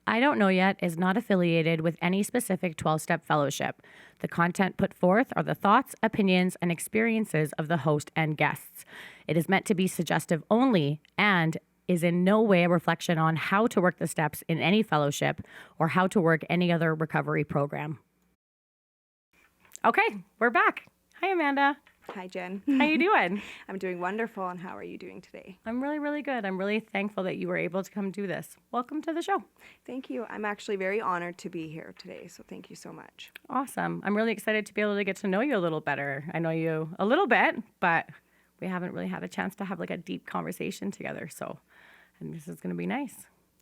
I Don't Know Yet is not affiliated with any specific 12-step fellowship. The content put forth are the thoughts, opinions, and experiences of the host and guests. It is meant to be suggestive only and is in no way a reflection on how to work the steps in any fellowship or how to work any other recovery program. Okay, we're back. Hi, Amanda. Hi, Jen. How you doing? I'm doing wonderful, and how are you doing today? I'm really, really good. I'm really thankful that you were able to come do this. Welcome to the show. Thank you. I'm actually very honored to be here today, so thank you so much. Awesome. I'm really excited to be able to get to know you a little better. I know you a little bit, but we haven't really had a chance to have like a deep conversation together, so and this is going to be nice.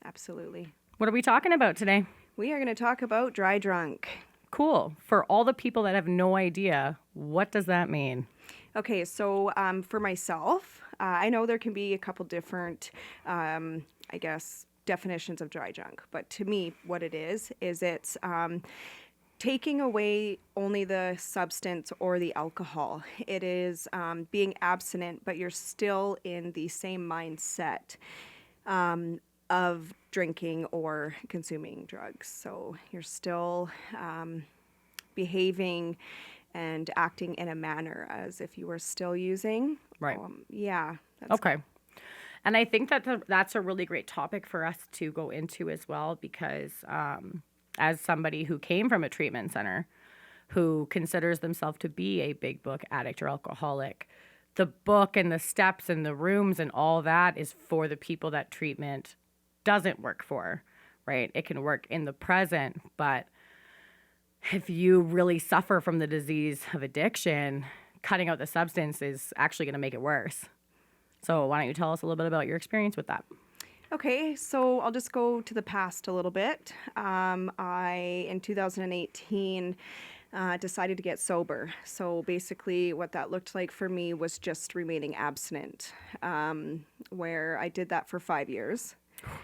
Absolutely. What are we talking about today? We are going to talk about dry drunk. Cool. For all the people that have no idea, what does that mean? Okay, so for myself, I know there can be a couple different, definitions of dry drunk. But to me, what it is it's taking away only the substance or the alcohol. It is being abstinent, but you're still in the same mindset of drinking or consuming drugs. So you're still behaving and acting in a manner as if you were still using. Right. That's okay. And I think that that's a really great topic for us to go into as well, because as somebody who came from a treatment center, who considers themselves to be a big book addict or alcoholic, the book and the steps and the rooms and all that is for the people that treatment doesn't work for, right? It can work in the present, but if you really suffer from the disease of addiction, cutting out the substance is actually going to make it worse. So why don't you tell us a little bit about your experience with that? Okay, so I'll just go to the past a little bit. In 2018, decided to get sober. So basically what that looked like for me was just remaining abstinent, where I did that for 5 years.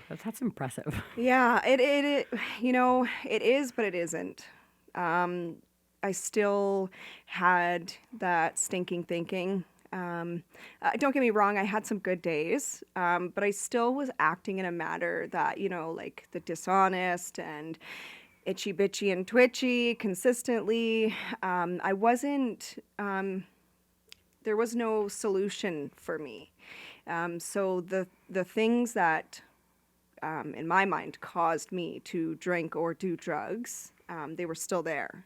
That's impressive. Yeah, it is, but it isn't. I still had that stinking thinking. Don't get me wrong, I had some good days, but I still was acting in a manner that, like the dishonest and itchy bitchy and twitchy consistently. I wasn't, there was no solution for me. So the things that, in my mind, caused me to drink or do drugs, they were still there.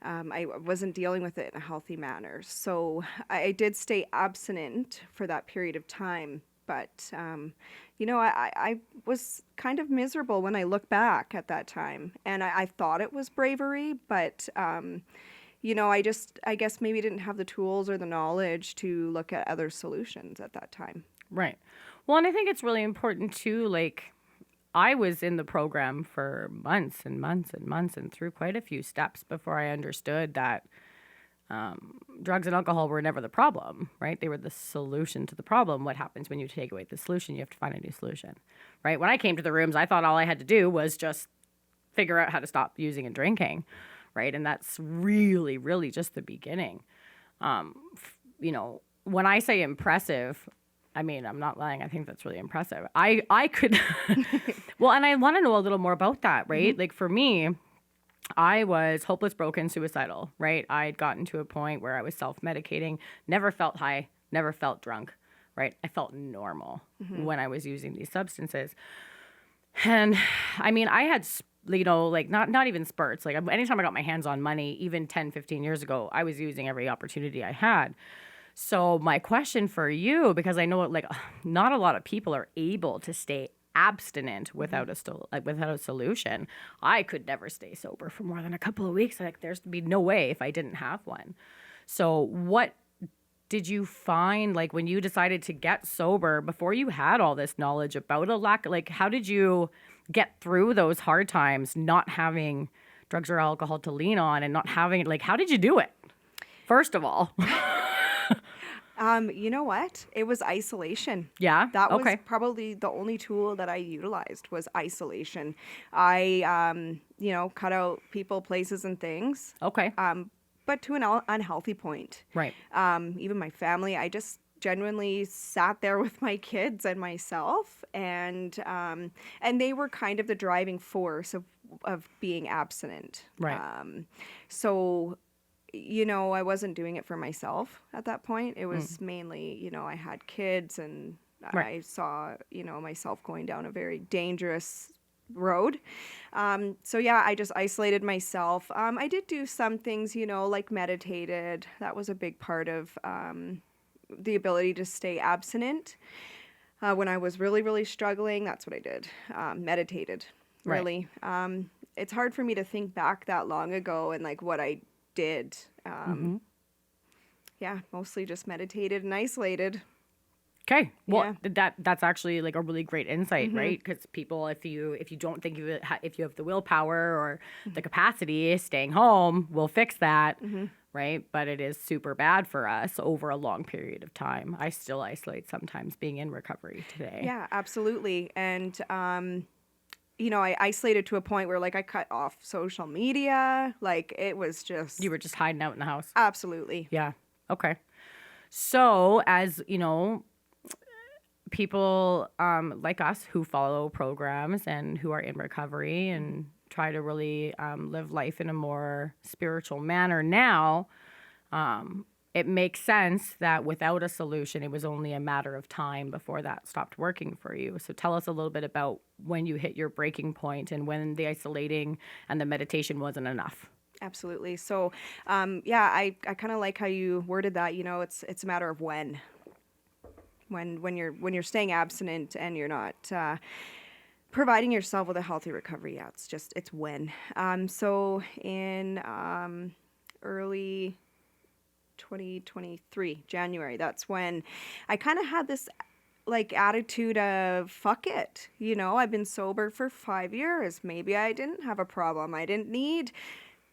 I wasn't dealing with it in a healthy manner. So I did stay abstinent for that period of time. But, I was kind of miserable when I look back at that time. And I thought it was bravery, but, I guess maybe didn't have the tools or the knowledge to look at other solutions at that time. Right. Well, and I think it's really important too, like, I was in the program for months and months and months and through quite a few steps before I understood that drugs and alcohol were never the problem, right? They were the solution to the problem. What happens when you take away the solution? You have to find a new solution, right? When I came to the rooms, I thought all I had to do was just figure out how to stop using and drinking, right? And that's really, really just the beginning. When I say impressive, I mean, I'm not lying. I think that's really impressive. I could, well, and I want to know a little more about that, right? Mm-hmm. Like for me, I was hopeless, broken, suicidal, right? I'd gotten to a point where I was self-medicating, never felt high, never felt drunk, right? I felt normal when I was using these substances. And I mean, I had, like not even spurts. Like anytime I got my hands on money, even 10, 15 years ago, I was using every opportunity I had. So my question for you, because I know like not a lot of people are able to stay abstinent without a solution. I could never stay sober for more than a couple of weeks. Like there's be no way if I didn't have one. So what did you find like when you decided to get sober before you had all this knowledge about a lack? Like how did you get through those hard times, not having drugs or alcohol to lean on and not having like how did you do it? First of all. You know what? It was isolation. Yeah? That was probably the only tool that I utilized was isolation. I, cut out people, places, and things. Okay. But to an unhealthy point. Right. Even my family, I just genuinely sat there with my kids and myself, and they were kind of the driving force of being abstinent. Right. So, I wasn't doing it for myself at that point. It was mainly, I had kids, and Right. I saw, myself going down a very dangerous road. So yeah, I just isolated myself. I did do some things, like meditated. That was a big part of the ability to stay abstinent. When I was really, really struggling, that's what I did. Meditated, Right. really. It's hard for me to think back that long ago and like what I did. Yeah, mostly just meditated and isolated. Okay. Well, Yeah. that's actually like a really great insight, right? Because people, if you don't think of it, if you have the willpower or the capacity, staying home will fix that, right? But it is super bad for us over a long period of time. I still isolate sometimes, being in recovery today. Yeah, absolutely. And I isolated to a point where like I cut off social media. Like it was just You were just hiding out in the house. absolutely. Yeah. Okay. So, as you know, people like us who follow programs and who are in recovery and try to really live life in a more spiritual manner now, it makes sense that without a solution, it was only a matter of time before that stopped working for you. So tell us a little bit about when you hit your breaking point and when the isolating and the meditation wasn't enough. Absolutely. So, yeah, I kind of like how you worded that. It's a matter of when. When you're staying abstinent and you're not providing yourself with a healthy recovery, yeah, it's when. So in early 2023 January, that's when I kind of had this like attitude of fuck it. I've been sober for 5 years. Maybe I didn't have a problem. I didn't need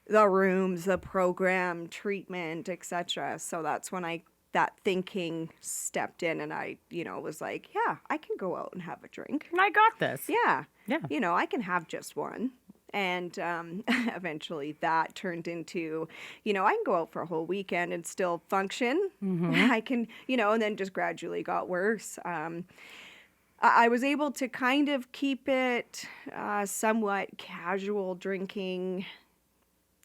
the rooms, the program, treatment, etc. So that's when that thinking stepped in, and I, was like, yeah, I can go out and have a drink. I got this. Yeah. Yeah. I can have just one. And eventually that turned into, I can go out for a whole weekend and still function. I can, and then just gradually got worse. I was able to kind of keep it somewhat casual drinking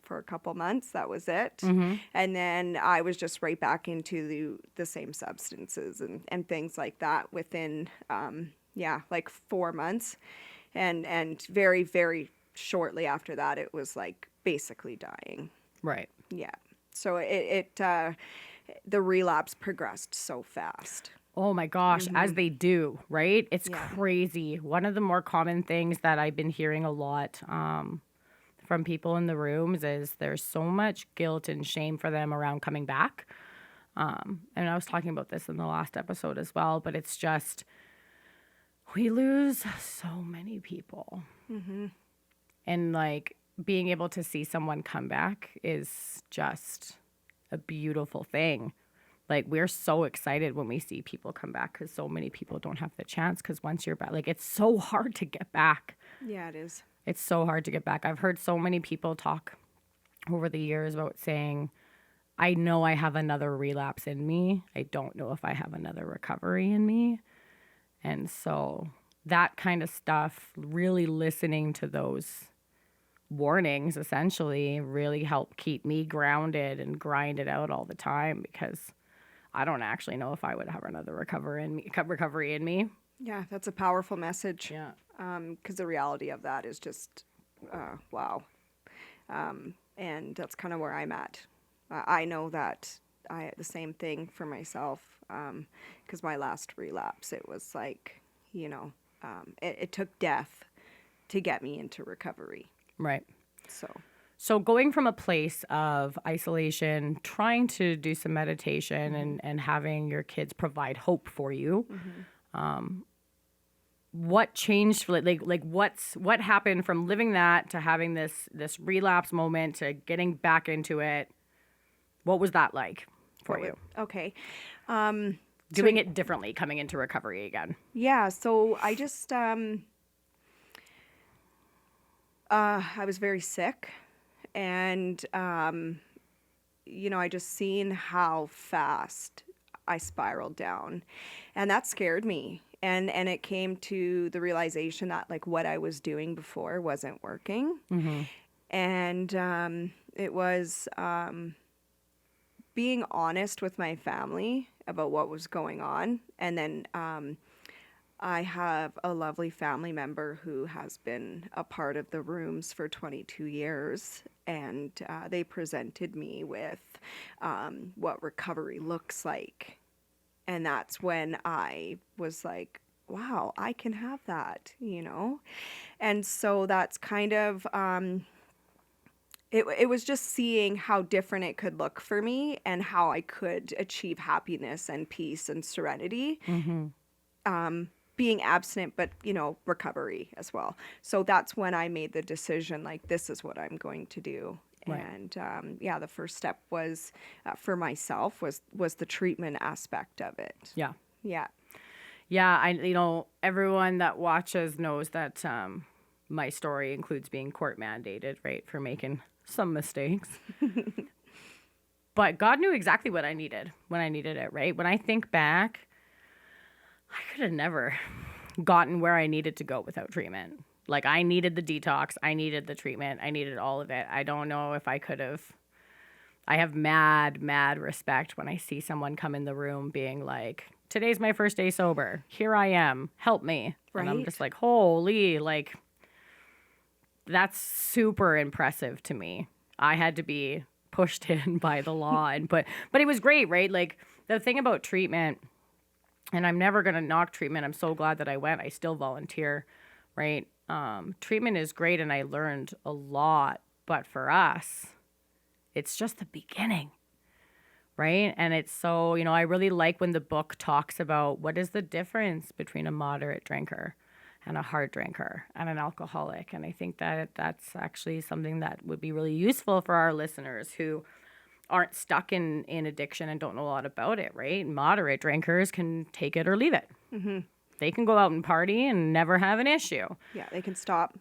for a couple months. That was it. And then I was just right back into the same substances and things like that within, like 4 months. And very, very shortly after that, it was like basically dying. Right. Yeah. So the relapse progressed so fast. Oh my gosh, as they do, right? It's Yeah. crazy. One of the more common things that I've been hearing a lot from people in the rooms is there's so much guilt and shame for them around coming back. And I was talking about this in the last episode as well, but it's just, we lose so many people. And like being able to see someone come back is just a beautiful thing. Like we're so excited when we see people come back because so many people don't have the chance, because once you're back, like it's so hard to get back. Yeah, it is. It's so hard to get back. I've heard so many people talk over the years about saying, I know I have another relapse in me. I don't know if I have another recovery in me. And so that kind of stuff, really listening to those warnings essentially really help keep me grounded and grind it out all the time, because I don't actually know if I would have another recovery in me. Yeah, that's a powerful message. Yeah. Because the reality of that is just, wow. And that's kind of where I'm at. I know that I had the same thing for myself, because my last relapse, it was like, it took death to get me into recovery. Right. So going from a place of isolation, trying to do some meditation and having your kids provide hope for you, what changed? What happened from living that to having this relapse moment to getting back into it? What was that like for you? Okay. Doing it differently, coming into recovery again. Yeah, so I just, I was very sick, and, I just seen how fast I spiraled down. And that scared me. And it came to the realization that like what I was doing before wasn't working. And it was being honest with my family about what was going on. And then I have a lovely family member who has been a part of the rooms for 22 years. And they presented me with what recovery looks like. And that's when I was like, wow, I can have that, you know? And so that's kind of, it was just seeing how different it could look for me and how I could achieve happiness and peace and serenity. Being abstinent, but, you know, recovery as well. So that's when I made the decision, like, this is what I'm going to do. Right. And yeah, the first step was for myself was the treatment aspect of it. Yeah. Yeah. Yeah. You know, everyone that watches knows that my story includes being court mandated, right, for making some mistakes. But God knew exactly what I needed when I needed it, right? When I think back, I could have never gotten where I needed to go without treatment. Like, I needed the detox. I needed the treatment. I needed all of it. I don't know if I could have. I have mad respect when I see someone come in the room being like, today's my first day sober. Here I am. Help me. Right. And I'm just like, holy, like, that's super impressive to me. I had to be pushed in by the law. But it was great, right? Like, the thing about treatment, and I'm never going to knock treatment. I'm so glad that I went. I still volunteer, right? Treatment is great, and I learned a lot. But for us, it's just the beginning, right? And it's so, you know, I really like when the book talks about what is the difference between a moderate drinker and a hard drinker and an alcoholic. And I think that that's actually something that would be really useful for our listeners who aren't stuck in addiction and don't know a lot about it, right? Moderate drinkers can take it or leave it. They can go out and party and never have an issue. Yeah, they can stop.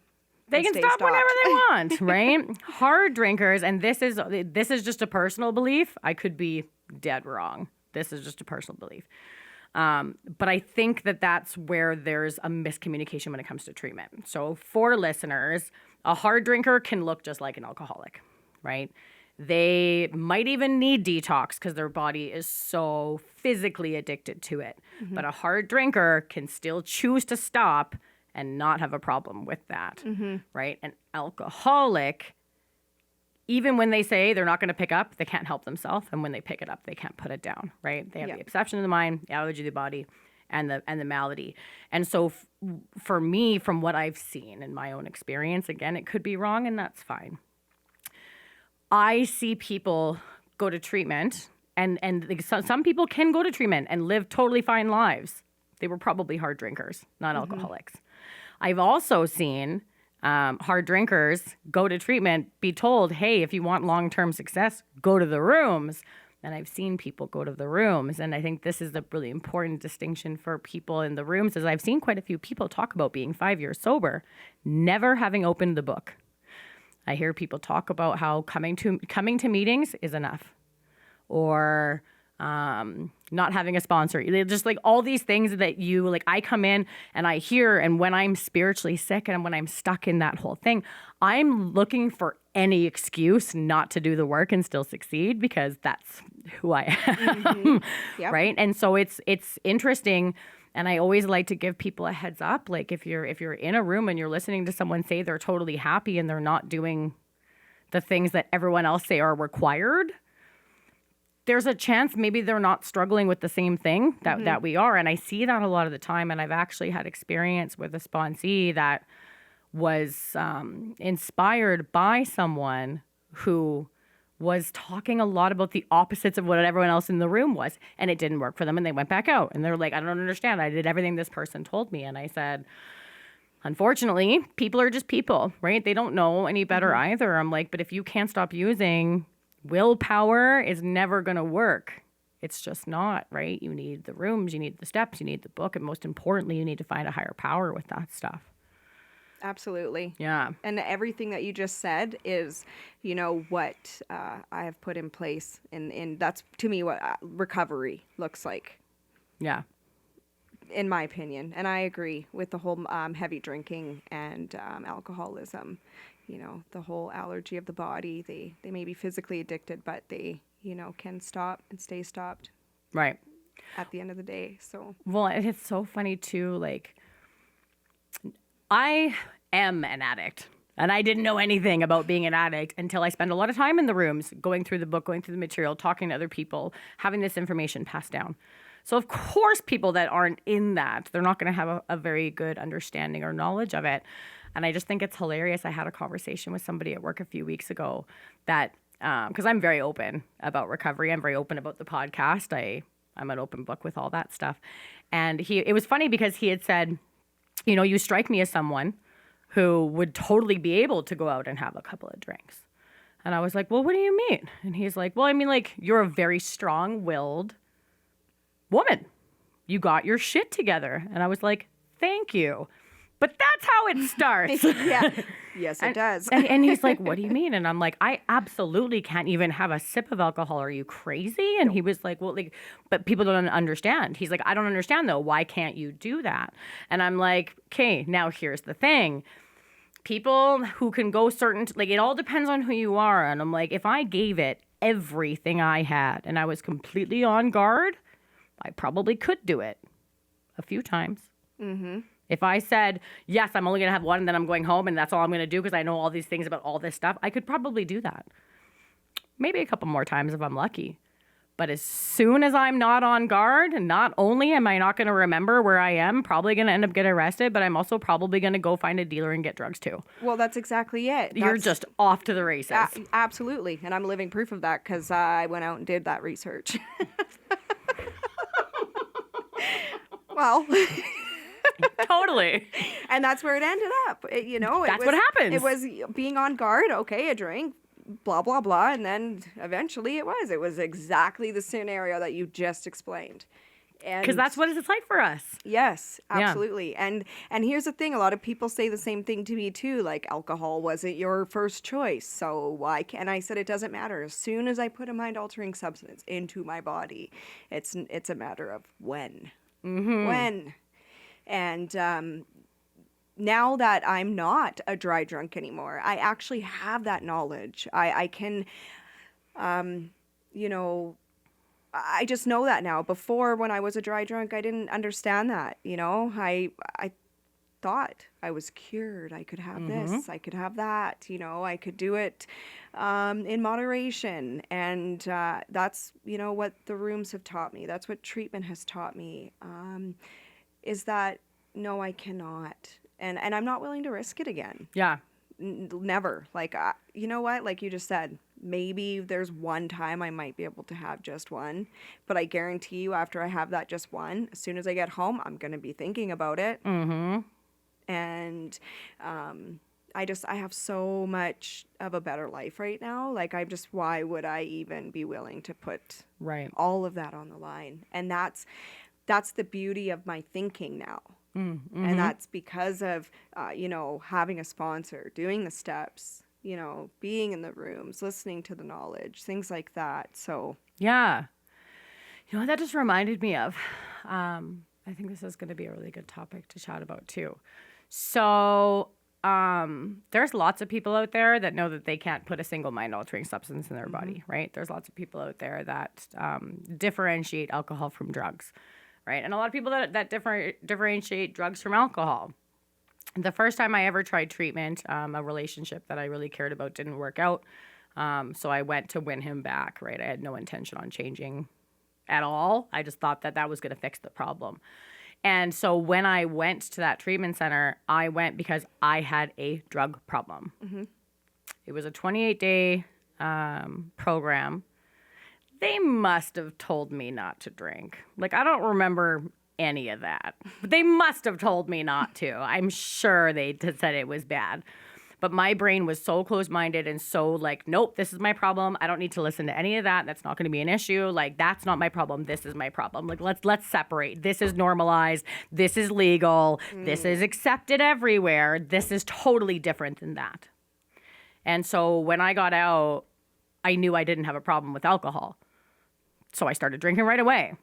They can stop whenever they want, right? Hard drinkers, and this is just a personal belief. I could be dead wrong. This is just a personal belief. But I think that that's where there's a miscommunication when it comes to treatment. So for listeners, a hard drinker can look just like an alcoholic, right? They might even need detox because their body is so physically addicted to it. But a hard drinker can still choose to stop and not have a problem with that, right? An alcoholic, even when they say they're not going to pick up, they can't help themselves. And when they pick it up, they can't put it down, right? They have the obsession of the mind, the allergy of the body, and the malady. And so for me, from what I've seen in my own experience, again, it could be wrong, and that's fine. I see people go to treatment, and some people can go to treatment and live totally fine lives. They were probably hard drinkers, not alcoholics. I've also seen hard drinkers go to treatment, be told, hey, if you want long-term success, go to the rooms. And I've seen people go to the rooms. And I think this is the really important distinction for people in the rooms, is I've seen quite a few people talk about being 5 years sober, never having opened the book. I hear people talk about how coming to meetings is enough, or not having a sponsor. Just like all these things that you, like, I come in and I hear, and when I'm spiritually sick and when I'm stuck in that whole thing, I'm looking for any excuse not to do the work and still succeed, because that's who I am, right? And so it's interesting. And I always like to give people a heads up. Like, if you're in a room and you're listening to someone say they're totally happy and they're not doing the things that everyone else say are required, there's a chance maybe they're not struggling with the same thing that we are. And I see that a lot of the time. And I've actually had experience with a sponsee that was inspired by someone who was talking a lot about the opposites of what everyone else in the room was. And it didn't work for them. And they went back out. And they're like, I don't understand. I did everything this person told me. And I said, unfortunately, people are just people, right? They don't know any better either. I'm like, but if you can't stop using, willpower is never going to work. It's just not, right? You need the rooms, you need the steps, you need the book. And most importantly, you need to find a higher power with that stuff. Absolutely. Yeah. And everything that you just said is, what I have put in place. And that's, to me, what recovery looks like, Yeah. in my opinion. And I agree with the whole heavy drinking and alcoholism. The whole allergy of the body. They may be physically addicted, but they, can stop and stay stopped Right. at the end of the day. So, Well, it's so funny too. Like, I am an addict, and I didn't know anything about being an addict until I spent a lot of time in the rooms, going through the book, going through the material, talking to other people, having this information passed down. So, of course, people that aren't in that, they're not going to have a very good understanding or knowledge of it. And I just think it's hilarious. I had a conversation with somebody at work a few weeks ago that, because I'm very open about recovery, I'm very open about the podcast. I'm an open book with all that stuff. And it was funny because he had said, you strike me as someone who would totally be able to go out and have a couple of drinks. And I was like, well, what do you mean? And he's like, well, I mean, like, you're a very strong-willed woman. You got your shit together. And I was like, thank you. But that's how it starts. yeah. Yes, it does. and he's like, what do you mean? And I'm like, I absolutely can't even have a sip of alcohol. Are you crazy? And he was like, well, like, but people don't understand. He's like, I don't understand though. Why can't you do that? And I'm like, okay, now here's the thing. People who can go like, it all depends on who you are. And I'm like, if I gave it everything I had and I was completely on guard, I probably could do it a few times. Mm-hmm. If I said, yes, I'm only going to have one and then I'm going home and that's all I'm going to do because I know all these things about all this stuff, I could probably do that. Maybe a couple more times if I'm lucky. But as soon as I'm not on guard, not only am I not going to remember where I am, probably going to end up getting arrested, but I'm also probably going to go find a dealer and get drugs too. Well, that's exactly it. You're just off to the races. Absolutely. And I'm living proof of that because I went out and did that research. Well... Totally. And that's where it ended up. That's what happens. It was being on guard. Okay, a drink, blah, blah, blah. And then eventually it was exactly the scenario that you just explained. Because that's what it's like for us. Yes, absolutely. Yeah. And here's the thing. A lot of people say the same thing to me too. Like, alcohol wasn't your first choice. So why can't... And I said, it doesn't matter. As soon as I put a mind-altering substance into my body, it's a matter of when. Mm-hmm. When. And now that I'm not a dry drunk anymore, I actually have that knowledge. I can, I just know that now. Before, when I was a dry drunk, I didn't understand that. I thought I was cured. I could have this, I could have that. I could do it in moderation. And that's, what the rooms have taught me. That's what treatment has taught me. Is that, no, I cannot. And I'm not willing to risk it again. Yeah. Never. Like, you know what? Like you just said, maybe there's one time I might be able to have just one. But I guarantee you, after I have that just one, as soon as I get home, I'm going to be thinking about it. Mm-hmm. And I have so much of a better life right now. Like, why would I even be willing to put all of that on the line? And that's the beauty of my thinking now. Mm-hmm. And that's because of, having a sponsor, doing the steps, being in the rooms, listening to the knowledge, things like that. So, yeah. That just reminded me of, I think this is going to be a really good topic to chat about too. So, there's lots of people out there that know that they can't put a single mind-altering substance in their body, right? There's lots of people out there that differentiate alcohol from drugs. Right. And a lot of people that differentiate drugs from alcohol. The first time I ever tried treatment, a relationship that I really cared about didn't work out. So I went to win him back. Right. I had no intention on changing at all. I just thought that was going to fix the problem. And so when I went to that treatment center, I went because I had a drug problem. Mm-hmm. It was a 28-day program. They must have told me not to drink. Like, I don't remember any of that. But they must have told me not to. I'm sure they said it was bad. But my brain was so closed-minded and so like, nope, this is my problem. I don't need to listen to any of that. That's not going to be an issue. Like, that's not my problem. This is my problem. Like, let's separate. This is normalized. This is legal. This is accepted everywhere. This is totally different than that. And so when I got out, I knew I didn't have a problem with alcohol. So I started drinking right away.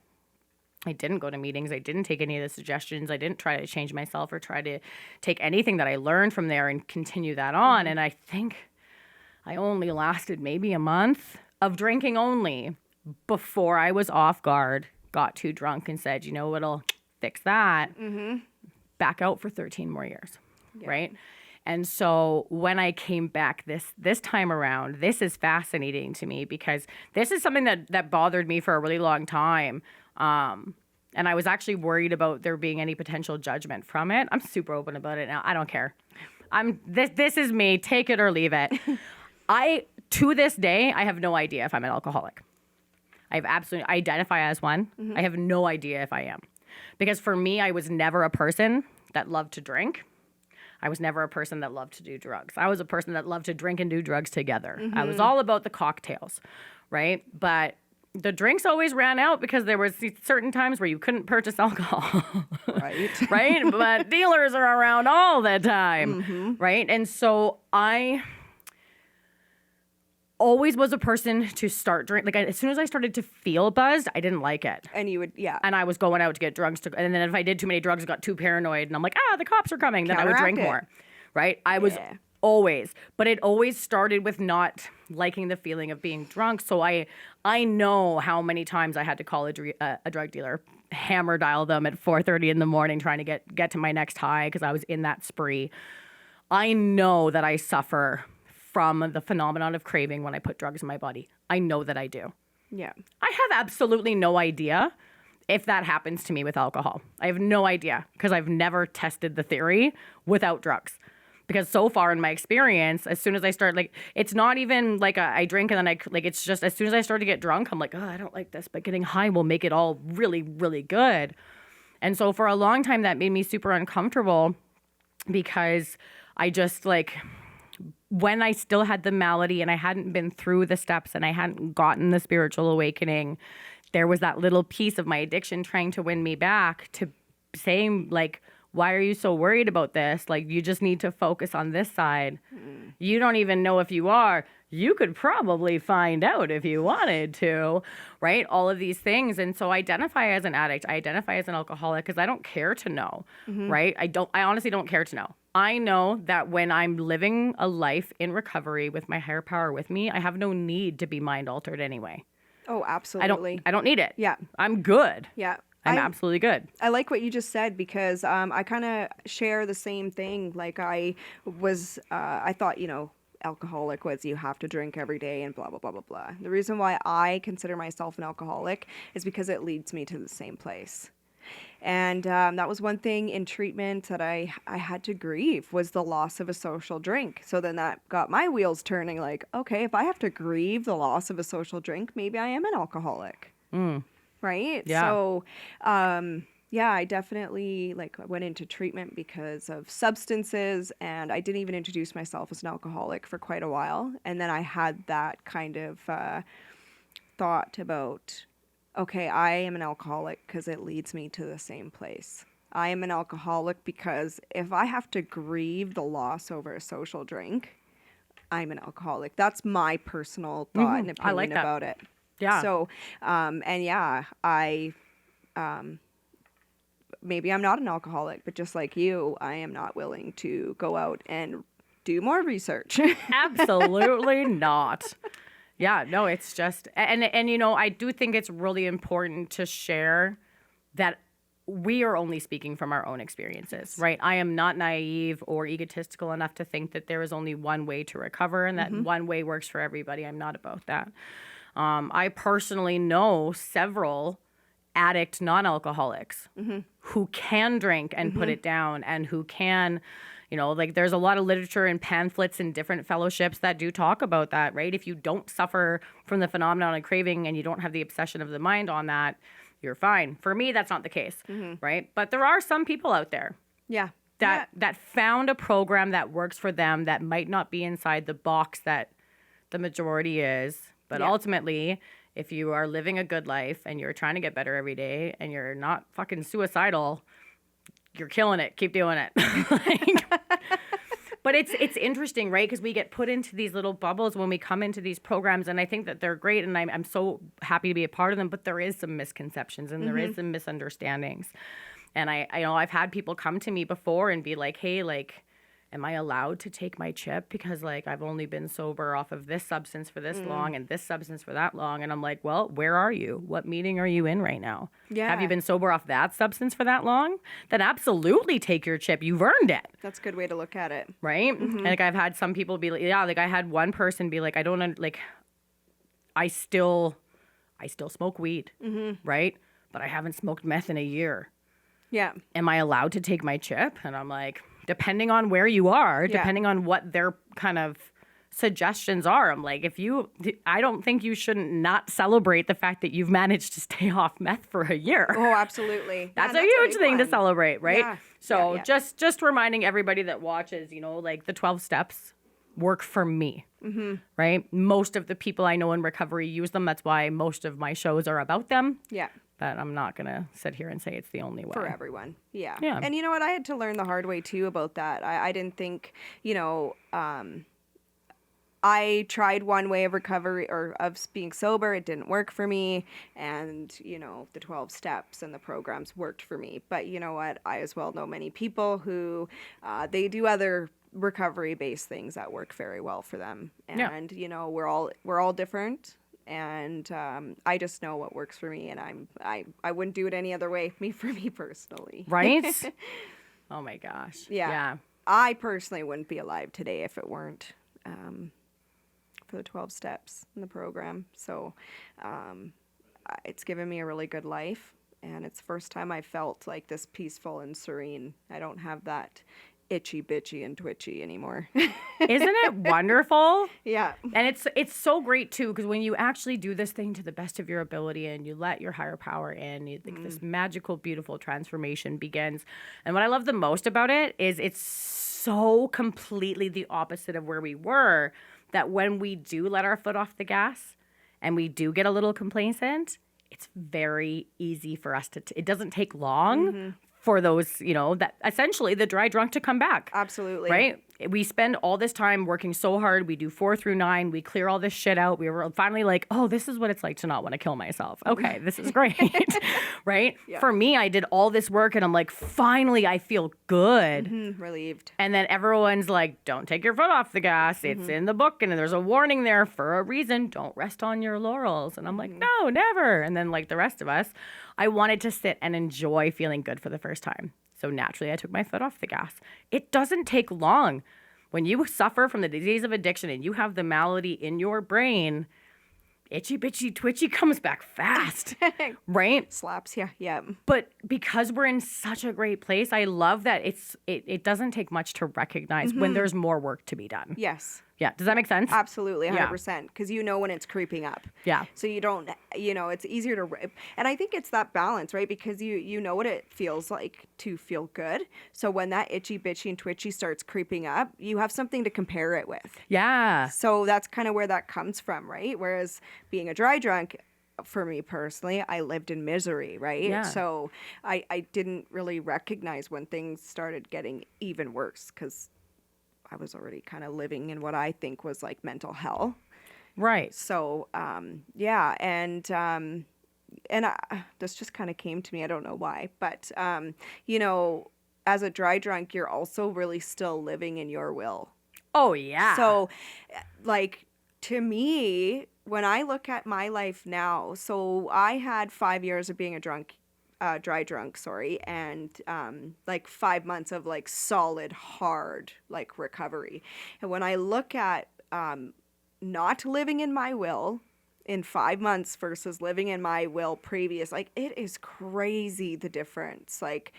I didn't go to meetings. I didn't take any of the suggestions. I didn't try to change myself or try to take anything that I learned from there and continue that on. And I think I only lasted maybe a month of drinking only before I was off guard, got too drunk and said, you know what'll fix that? Back out for 13 more years, right? And so when I came back this time around, this is fascinating to me because this is something that bothered me for a really long time. And I was actually worried about there being any potential judgment from it. I'm super open about it now. I don't care. This is me. Take it or leave it. To this day, I have no idea if I'm an alcoholic. I identify as one. I have no idea if I am. Because for me, I was never a person that loved to drink. I was never a person that loved to do drugs. I was a person that loved to drink and do drugs together. I was all about the cocktails, right? But the drinks always ran out because there was certain times where you couldn't purchase alcohol. Right. Right? But dealers are around all the time, right? And so I always was a person to start drink. Like as soon as I started to feel buzzed, I didn't like it. And you would, And I was going out to get drugs. And then if I did too many drugs, I got too paranoid. And I'm like, the cops are coming. Then I would drink more. Right? I was always. But it always started with not liking the feeling of being drunk. So I know how many times I had to call a drug dealer, hammer dial them at 4:30 in the morning trying to get to my next high because I was in that spree. I know that I suffer from the phenomenon of craving when I put drugs in my body. I know that I do. Yeah. I have absolutely no idea if that happens to me with alcohol. I have no idea because I've never tested the theory without drugs. Because so far in my experience, as soon as I start, like, it's not even like I drink and then it's just as soon as I start to get drunk, I'm like, I don't like this, but getting high will make it all really, really good. And so for a long time, that made me super uncomfortable because I just when I still had the malady and I hadn't been through the steps and I hadn't gotten the spiritual awakening, there was that little piece of my addiction trying to win me back to saying, why are you so worried about this? You just need to focus on this side. You don't even know if you are. You could probably find out if you wanted to, right? All of these things. And so I identify as an addict. I identify as an alcoholic because I don't care to know, right? I honestly don't care to know. I know that when I'm living a life in recovery with my higher power with me, I have no need to be mind altered anyway. Oh, absolutely. I don't need it. Yeah. I'm good. Yeah. I'm absolutely good. I like what you just said because I kind of share the same thing. I thought, alcoholic was you have to drink every day and blah, blah, blah, blah, blah. The reason why I consider myself an alcoholic is because it leads me to the same place. And that was one thing in treatment that I had to grieve was the loss of a social drink. So then that got my wheels turning okay, if I have to grieve the loss of a social drink, maybe I am an alcoholic. Right? Yeah. So, I definitely went into treatment because of substances, and I didn't even introduce myself as an alcoholic for quite a while. And then I had that kind of thought about, okay, I am an alcoholic because it leads me to the same place. I am an alcoholic because if I have to grieve the loss over a social drink, I'm an alcoholic. That's my personal thought and opinion about it. Yeah. So, maybe I'm not an alcoholic, but just like you, I am not willing to go out and do more research. Absolutely not. Yeah, no, it's just, and I do think it's really important to share that we are only speaking from our own experiences, right? I am not naive or egotistical enough to think that there is only one way to recover and that one way works for everybody. I'm not about that. I personally know several addict non-alcoholics who can drink and put it down and who can, there's a lot of literature and pamphlets and different fellowships that do talk about that, right? If you don't suffer from the phenomenon of craving and you don't have the obsession of the mind on that, you're fine. For me, that's not the case, right? But there are some people out there. Yeah. that found a program that works for them that might not be inside the box that the majority is. But ultimately, if you are living a good life and you're trying to get better every day and you're not fucking suicidal, you're killing it. Keep doing it. But it's interesting, right? Because we get put into these little bubbles when we come into these programs, and I think that they're great, and I'm so happy to be a part of them. But there is some misconceptions and there is some misunderstandings. And I know I've had people come to me before and be like, hey, like, am I allowed to take my chip? Because, like, I've only been sober off of this substance for this long and this substance for that long. And I'm like, well, where are you? What meeting are you in right now? Yeah. Have you been sober off that substance for that long? Then absolutely take your chip. You've earned it. That's a good way to look at it. Right? And, like, I've had some people be like, yeah, like, I had one person be like, I still smoke weed, right? But I haven't smoked meth in a year. Yeah. Am I allowed to take my chip? And I'm like, depending on where you are, depending on what their kind of suggestions are. I'm like, I don't think you shouldn't not celebrate the fact that you've managed to stay off meth for a year. Oh, absolutely. That's a huge thing to celebrate, right? Yeah. So just reminding everybody that watches, you know, like the 12 steps work for me, right? Most of the people I know in recovery use them. That's why most of my shows are about them. Yeah. But I'm not going to sit here and say it's the only way. For everyone. Yeah. Yeah. And you know what? I had to learn the hard way too about that. I didn't think, you know, I tried one way of recovery or of being sober. It didn't work for me. And, you know, the 12 steps and the programs worked for me. But you know what? I as well know many people who they do other recovery-based things that work very well for them. And, you know, we're all different. And I just know what works for me, and I wouldn't do it any other way. For me personally, right? Oh my gosh, yeah. I personally wouldn't be alive today if it weren't for the 12 steps in the program. So it's given me a really good life, and it's the first time I felt like this peaceful and serene. I don't have that itchy bitchy and twitchy anymore. Isn't it wonderful? Yeah. And it's so great too, because when you actually do this thing to the best of your ability and you let your higher power in, you think this magical, beautiful transformation begins. And what I love the most about it is it's so completely the opposite of where we were, that when we do let our foot off the gas and we do get a little complacent, it's very easy for us to, it doesn't take long for those, you know, that essentially the dry drunk to come back. Absolutely. Right? We spend all this time working so hard. We do 4 through 9. We clear all this shit out. We were finally like, oh, this is what it's like to not want to kill myself. Okay, this is great. Right? Yeah. For me, I did all this work and I'm like, finally, I feel good. Relieved. And then everyone's like, don't take your foot off the gas. It's in the book and there's a warning there for a reason. Don't rest on your laurels. And I'm like, no, never. And then like the rest of us, I wanted to sit and enjoy feeling good for the first time. So naturally, I took my foot off the gas. It doesn't take long. When you suffer from the disease of addiction and you have the malady in your brain, itchy, bitchy, twitchy comes back fast, right? Slaps, yeah. But because we're in such a great place, I love that it doesn't take much to recognize when there's more work to be done. Yes. Yeah. Does that make sense? Absolutely, 100%. Because you know when it's creeping up. Yeah. So you don't, you know, it's easier to, and I think it's that balance, right? Because you know what it feels like to feel good. So when that itchy, bitchy, and twitchy starts creeping up, you have something to compare it with. Yeah. So that's kind of where that comes from, right? Whereas being a dry drunk, for me personally, I lived in misery, right? Yeah. So I didn't really recognize when things started getting even worse because I was already kind of living in what I think was like mental hell. Right. So, yeah. And this just kind of came to me. I don't know why, but, you know, as a dry drunk, you're also really still living in your will. Oh, yeah. So, like, to me, when I look at my life now, so I had 5 years of being a dry drunk, and like 5 months of like solid, hard, like recovery. And when I look at not living in my will in 5 months versus living in my will previous, like it is crazy the difference, like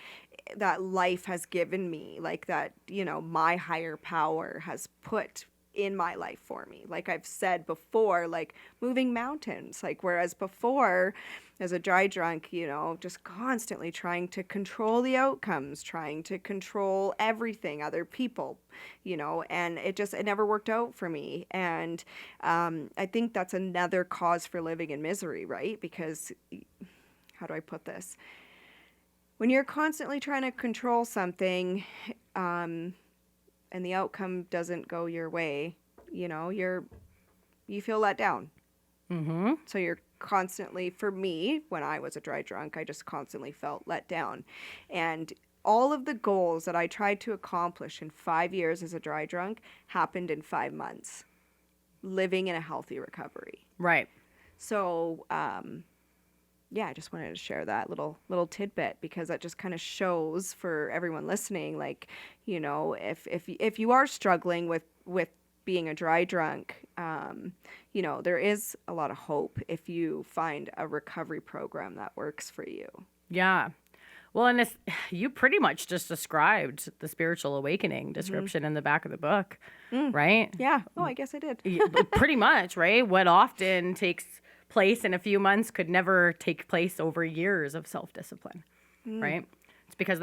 that life has given me, like that, you know, my higher power has put in my life for me. Like I've said before, like moving mountains, like whereas before as a dry drunk, you know, just constantly trying to control the outcomes, trying to control everything, other people, you know, and it never worked out for me. And I think that's another cause for living in misery, right? Because how do I put this? When you're constantly trying to control something, and the outcome doesn't go your way, you know, you feel let down. Mm-hmm. So you're constantly, for me, when I was a dry drunk, I just constantly felt let down. And all of the goals that I tried to accomplish in 5 years as a dry drunk happened in 5 months, living in a healthy recovery. Right. So, yeah, I just wanted to share that little tidbit because that just kind of shows for everyone listening, like, you know, if you are struggling with being a dry drunk, you know, there is a lot of hope if you find a recovery program that works for you. Yeah. Well, and this, you pretty much just described the spiritual awakening description in the back of the book, right? Yeah. Oh, I guess I did. Pretty much, right? What often takes place in a few months could never take place over years of self-discipline, right? It's because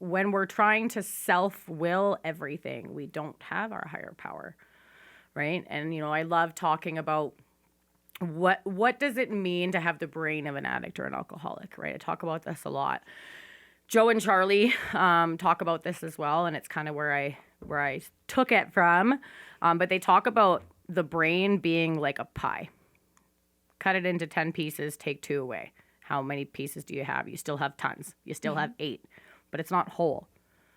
when we're trying to self-will everything, we don't have our higher power, right? And, you know, I love talking about what does it mean to have the brain of an addict or an alcoholic, right? I talk about this a lot. Joe and Charlie talk about this as well, and it's kind of where I took it from. But they talk about the brain being like a pie. Cut it into 10 pieces, take 2 away. How many pieces do you have? You still have tons. You still have 8, but it's not whole.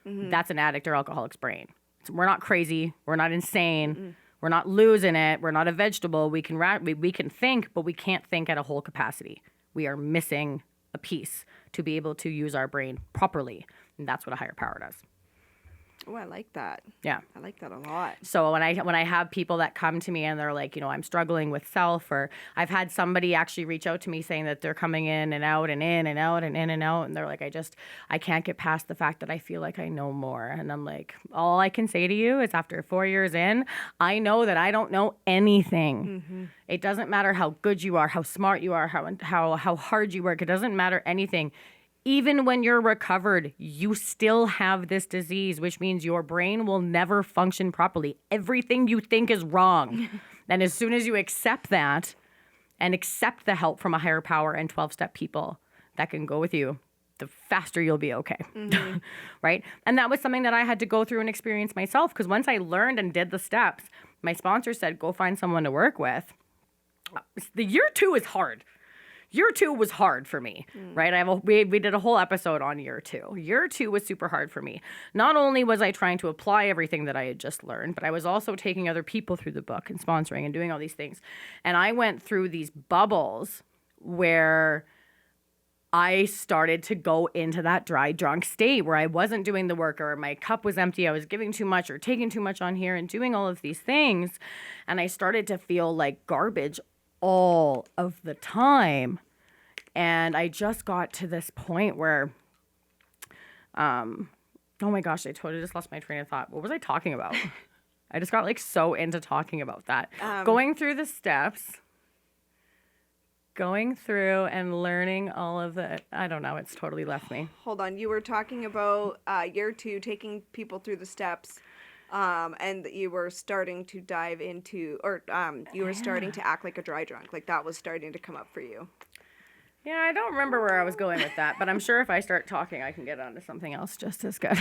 That's an addict or alcoholic's brain. So we're not crazy. We're not insane. We're not losing it. We're not a vegetable. We can think, but we can't think at a whole capacity. We are missing a piece to be able to use our brain properly. And that's what a higher power does. Oh, I like that. Yeah. I like that a lot. So when I have people that come to me and they're like, you know, I'm struggling with self, or I've had somebody actually reach out to me saying that they're coming in and out and in and out and in and out. And they're like, I can't get past the fact that I feel like I know more. And I'm like, all I can say to you is after 4 years in, I know that I don't know anything. It doesn't matter how good you are, how smart you are, how hard you work. It doesn't matter anything. Even when you're recovered, you still have this disease, which means your brain will never function properly. Everything you think is wrong. And as soon as you accept that and accept the help from a higher power and 12-step people that can go with you, the faster you'll be okay. Right? And that was something that I had to go through and experience myself, because once I learned and did the steps, my sponsor said, go find someone to work with. The year 2 is hard. Year 2 was hard for me, right? We did a whole episode on year 2. Year 2 was super hard for me. Not only was I trying to apply everything that I had just learned, but I was also taking other people through the book and sponsoring and doing all these things. And I went through these bubbles where I started to go into that dry drunk state where I wasn't doing the work, or my cup was empty. I was giving too much or taking too much on here and doing all of these things. And I started to feel like garbage all of the time. And I just got to this point where, oh my gosh, I totally just lost my train of thought. What was I talking about? I just got like so into talking about that. Going through the steps, going through and learning all of the, I don't know, it's totally left me. Hold on. You were talking about year 2, taking people through the steps. And you were starting to dive into, or you were starting to act like a dry drunk. Like that was starting to come up for you. Yeah, I don't remember where I was going with that, but I'm sure if I start talking, I can get onto something else just as good.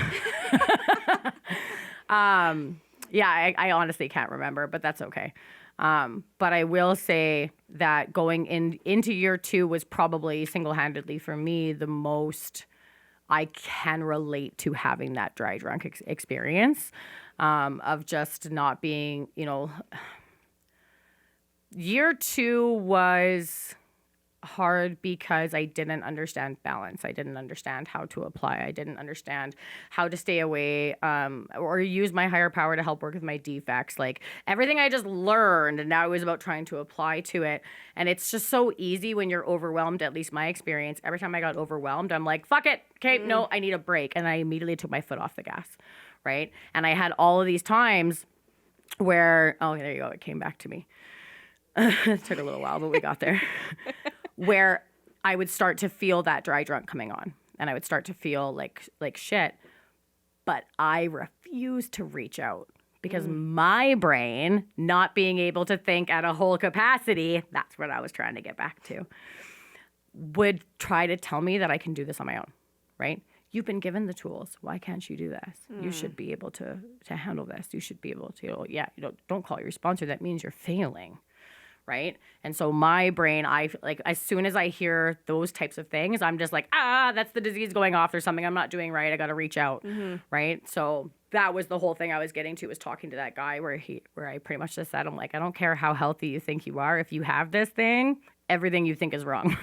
Yeah, I honestly can't remember, but that's okay. But I will say that going into year 2 was probably single-handedly for me the most I can relate to having that dry drunk experience, of just not being, you know, year 2 was hard because I didn't understand balance. I didn't understand how to apply. I didn't understand how to stay away, or use my higher power to help work with my defects. Like everything I just learned, and now it was about trying to apply to it. And it's just so easy when you're overwhelmed, at least my experience. Every time I got overwhelmed, I'm like, fuck it. Okay, no, I need a break. And I immediately took my foot off the gas, right? And I had all of these times where, oh, there you go. It came back to me. It took a little while, but we got there. Where I would start to feel that dry drunk coming on, and I would start to feel like shit, but I refused to reach out because my brain, not being able to think at a whole capacity, that's what I was trying to get back to, would try to tell me that I can do this on my own, right? You've been given the tools. Why can't you do this? You should be able to handle this. You should be able to, don't call your sponsor. That means you're failing, right? And so my brain, as soon as I hear those types of things, I'm just like, that's the disease going off. There's something I'm not doing right. I got to reach out, right? So that was the whole thing I was getting to, was talking to that guy where I pretty much just said, I'm like, I don't care how healthy you think you are. If you have this thing, everything you think is wrong,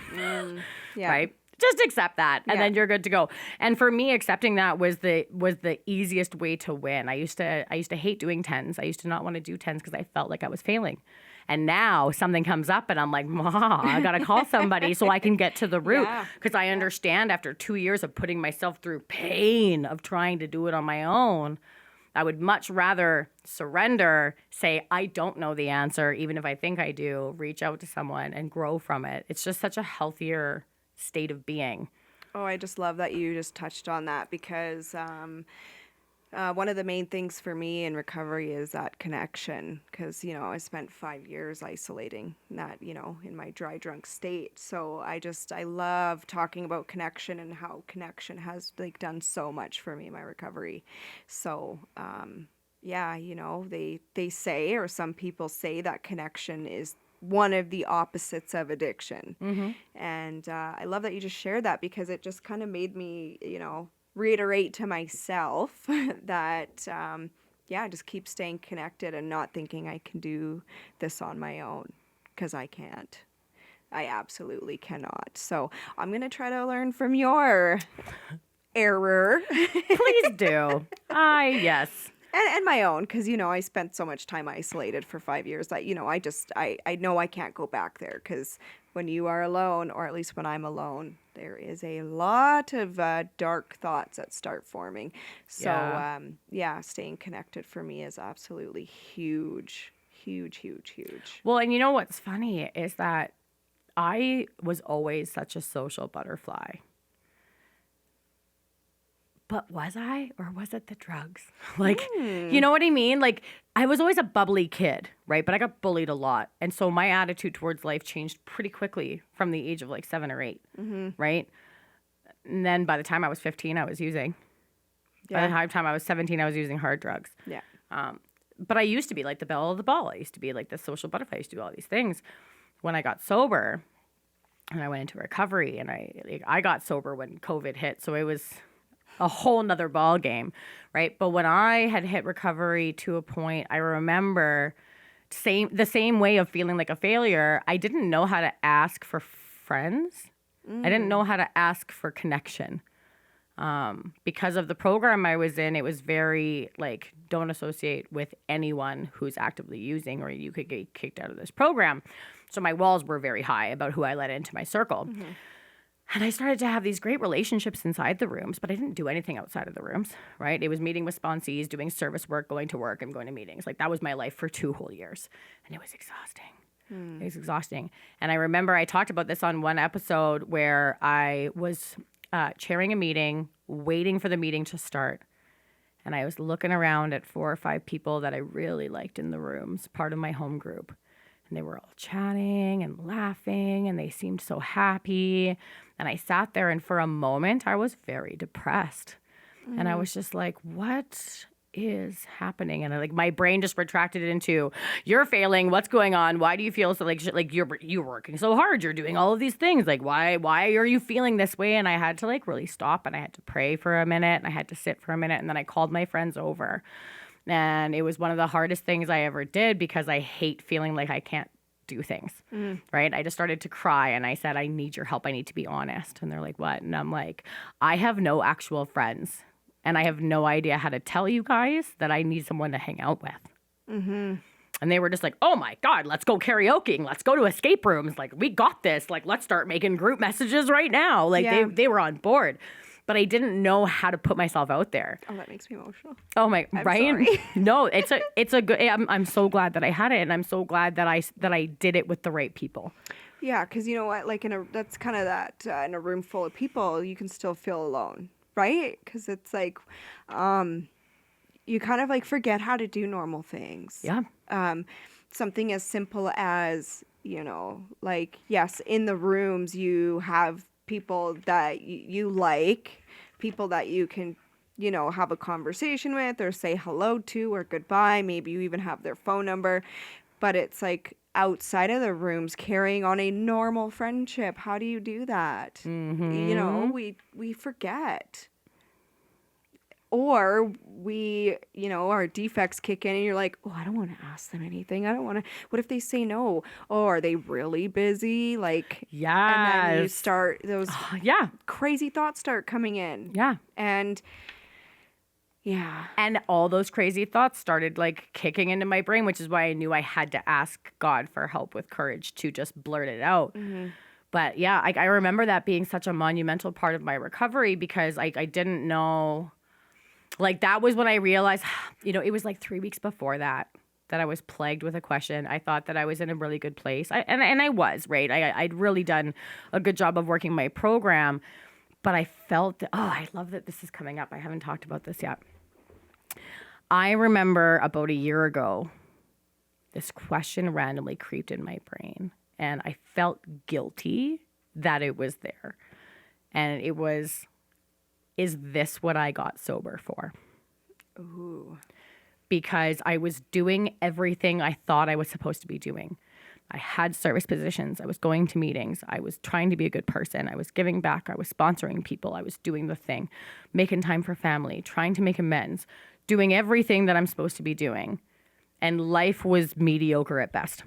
right? Just accept that, and then you're good to go. And for me, accepting that was the easiest way to win. I used to hate doing 10s. I used to not want to do 10s because I felt like I was failing. And now something comes up, and I'm like, I gotta call somebody so I can get to the root, because I understand after 2 years of putting myself through pain of trying to do it on my own, I would much rather surrender, say, I don't know the answer, even if I think I do, reach out to someone and grow from it. It's just such a healthier state of being. Oh, I just love that you just touched on that, because one of the main things for me in recovery is that connection, because, I spent 5 years isolating that, in my dry drunk state. So I love talking about connection and how connection has done so much for me in my recovery. So, they say, or some people say, that connection is one of the opposites of addiction. And I love that you just shared that, because it just kind of made me, reiterate to myself that, just keep staying connected and not thinking I can do this on my own, because I can't. I absolutely cannot. So I'm going to try to learn from your error. Please do. Yes. And my own, because, I spent so much time isolated for 5 years that, I know I can't go back there, because when you are alone, or at least when I'm alone, there is a lot of dark thoughts that start forming. So, staying connected for me is absolutely huge, huge, huge, huge. Well, and you know what's funny is that I was always such a social butterfly. But was I, or was it the drugs? You know what I mean? I was always a bubbly kid, right? But I got bullied a lot. And so my attitude towards life changed pretty quickly from the age of 7 or 8, right? And then by the time I was 15, I was using. By the time I was 17, I was using hard drugs. Yeah. But I used to be the belle of the ball. I used to be the social butterfly. I used to do all these things. When I got sober, and I went into recovery, and I got sober when COVID hit. So it was a whole nother ball game, right? But when I had hit recovery to a point, I remember the same way of feeling like a failure. I didn't know how to ask for friends. I didn't know how to ask for connection. Because of the program I was in, it was very don't associate with anyone who's actively using, or you could get kicked out of this program. So my walls were very high about who I let into my circle. And I started to have these great relationships inside the rooms, but I didn't do anything outside of the rooms, right? It was meeting with sponsees, doing service work, going to work, and going to meetings. That was my life for 2 whole years. And it was exhausting. It was exhausting. And I remember I talked about this on one episode where I was chairing a meeting, waiting for the meeting to start. And I was looking around at 4 or 5 people that I really liked in the rooms, part of my home group. And they were all chatting and laughing, and they seemed so happy. And I sat there, and for a moment, I was very depressed. And I was just like, what is happening? And my brain just retracted it into, you're failing. What's going on? Why do you feel so you're working so hard? You're doing all of these things. Why are you feeling this way? And I had to really stop, and I had to pray for a minute, and I had to sit for a minute. And then I called my friends over. And it was one of the hardest things I ever did, because I hate feeling like I can't do things, right? I just started to cry, and I said, I need your help. I need to be honest. And they're like, what? And I'm like, I have no actual friends, and I have no idea how to tell you guys that I need someone to hang out with. And they were just like, oh my God, let's go karaokeing. Let's go to escape rooms. We got this. Let's start making group messages right now. They were on board. but I didn't know how to put myself out there. Oh, that makes me emotional. Oh my, I'm right? sorry. No, it's a good. I'm so glad that I had it, and I'm so glad that I did it with the right people. Yeah, because you know what? Like that's kind of that in a room full of people, you can still feel alone, right? Because it's like, you kind of like forget how to do normal things. Yeah. Something as simple as, like, yes, in the rooms you have people that you like, people that you can, have a conversation with or say hello to or goodbye. Maybe you even have their phone number. But it's like outside of the rooms, carrying on a normal friendship. How do you do that? Mm-hmm. We forget. Or our defects kick in and you're like, oh, I don't want to ask them anything. I don't want to. What if they say no? Oh, are they really busy? Like, and then you Yes. start, those Yeah. crazy thoughts start coming in. Yeah. And yeah. And all those crazy thoughts started like kicking into my brain, which is why I knew I had to ask God for help with courage to just blurt it out. Mm-hmm. But yeah, I remember that being such a monumental part of my recovery because I didn't know. Like, that was when I realized, it was like 3 weeks before that I was plagued with a question. I thought that I was in a really good place. And I was, right? I'd really done a good job of working my program. But I felt, I love that this is coming up. I haven't talked about this yet. I remember about a year ago, this question randomly creeped in my brain. And I felt guilty that it was there. And it was, is this what I got sober for? Ooh. Because I was doing everything I thought I was supposed to be doing. I had service positions. I was going to meetings. I was trying to be a good person. I was giving back. I was sponsoring people. I was doing the thing, making time for family, trying to make amends, doing everything that I'm supposed to be doing. And life was mediocre at best.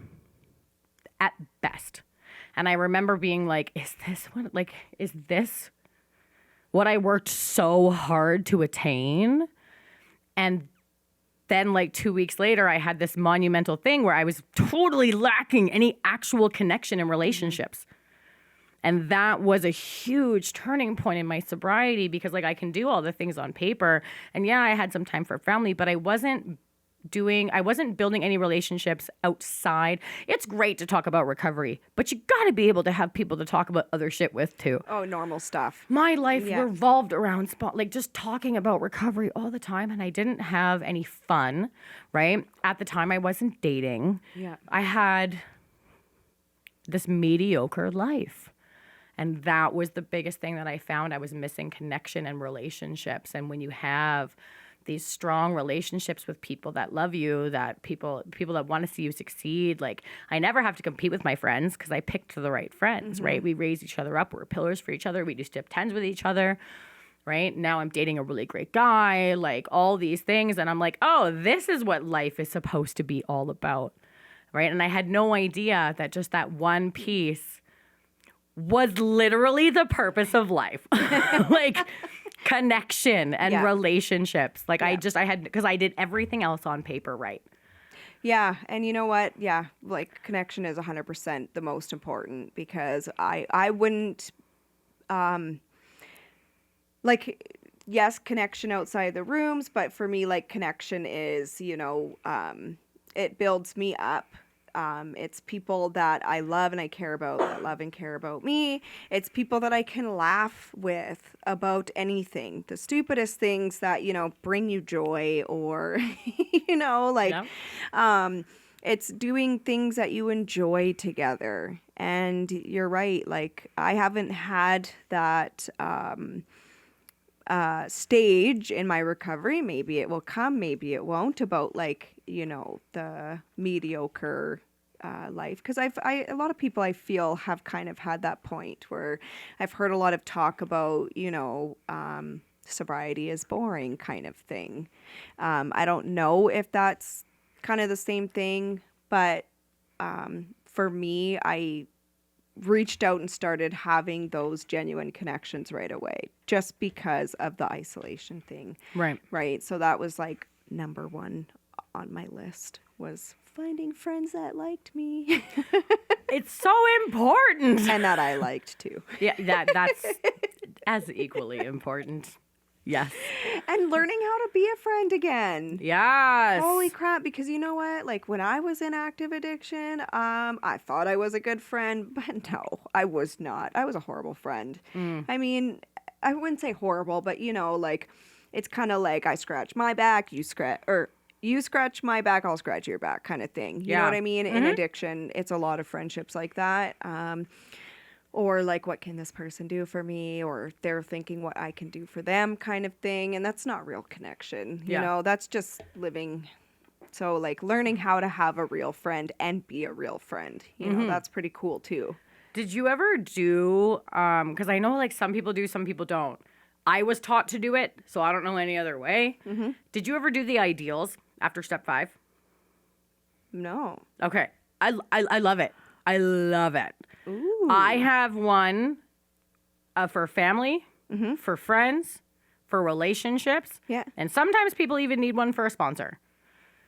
At best. And I remember being like, is this what I worked so hard to attain? And then like 2 weeks later, I had this monumental thing where I was totally lacking any actual connection in relationships. And that was a huge turning point in my sobriety because like I can do all the things on paper. And yeah, I had some time for family, but I wasn't building any relationships outside. It's great to talk about recovery, but you got to be able to have people to talk about other shit with too. Oh, normal stuff. My life revolved around just talking about recovery all the time, and I didn't have any fun, right? At the time, I wasn't dating. Yeah. I had this mediocre life. And that was the biggest thing that I found. I was missing connection and relationships. And when you have these strong relationships with people that love you, that people that want to see you succeed. Like, I never have to compete with my friends because I picked the right friends, right? We raise each other up. We're pillars for each other. We do step 10s with each other, right? Now I'm dating a really great guy, like all these things. And I'm like, oh, this is what life is supposed to be all about, right? And I had no idea that just that one piece was literally the purpose of life. Like, connection and relationships. Like I had, because I did everything else on paper right. Yeah. And you know what? Yeah. Like connection is 100% the most important because I wouldn't, like, yes, connection outside the rooms, but for me, like connection is, it builds me up. It's people that I love and I care about, that love and care about me. It's people that I can laugh with about anything, the stupidest things that, bring you joy or, it's doing things that you enjoy together. And you're right. Like I haven't had that, stage in my recovery. Maybe it will come, maybe it won't, about like, the mediocre life. Because a lot of people I feel have kind of had that point where I've heard a lot of talk about, sobriety is boring kind of thing. I don't know if that's kind of the same thing, but for me, I reached out and started having those genuine connections right away just because of the isolation thing. Right. Right. So that was like number one on my list was finding friends that liked me. It's so important. And that I liked too. Yeah, that's as equally important. Yes. And learning how to be a friend again. Yes. Holy crap, because you know what? Like when I was in active addiction, I thought I was a good friend, but no, I was not. I was a horrible friend. I mean, I wouldn't say horrible, but you know, like it's kind of like I scratch my back, you scratch my back, I'll scratch your back kind of thing. You know what I mean? In addiction, it's a lot of friendships like that. Or like, what can this person do for me? Or they're thinking what I can do for them kind of thing. And that's not real connection. You know, that's just living. So like learning how to have a real friend and be a real friend, you know, that's pretty cool too. Did you ever do, because I know like some people do, some people don't. I was taught to do it, so I don't know any other way. Did you ever do the ideals after step 5? No. Okay. I love it. I love it. Ooh. I have one for family, for friends, for relationships. Yeah. And sometimes people even need one for a sponsor.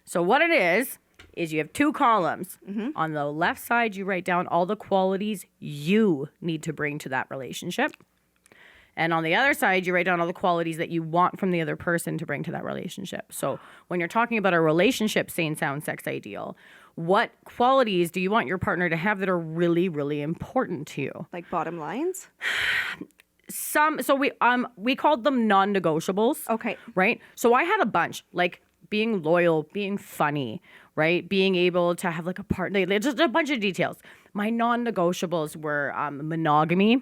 So what it is you have 2 columns. On the left side, you write down all the qualities you need to bring to that relationship. And on the other side, you write down all the qualities that you want from the other person to bring to that relationship. So when you're talking about a relationship, sane, sound, sex ideal, what qualities do you want your partner to have that are really, really important to you? Like bottom lines? So we called them non-negotiables. Okay. Right? So I had a bunch, like being loyal, being funny, right? Being able to have like a partner, just a bunch of details. My non-negotiables were monogamy.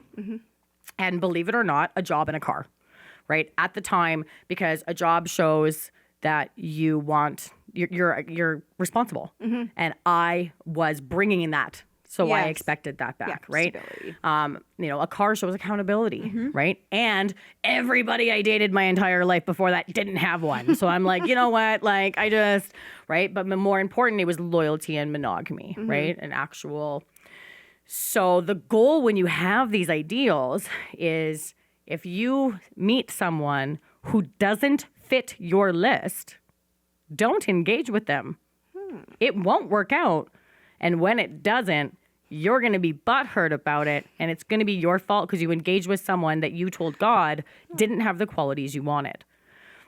And believe it or not, a job and a car, right? At the time, because a job shows that you're responsible, and I was bringing in that, so I expected that back, right? Stability. You know, a car shows accountability, right? And everybody I dated my entire life before that didn't have one, so I'm like, you know what? Like, I just right. But more important, it was loyalty and monogamy, right? An actual. So the goal when you have these ideals is if you meet someone who doesn't fit your list, don't engage with them. It won't work out. And when it doesn't, you're going to be butthurt about it. And it's going to be your fault because you engaged with someone that you told God didn't have the qualities you wanted,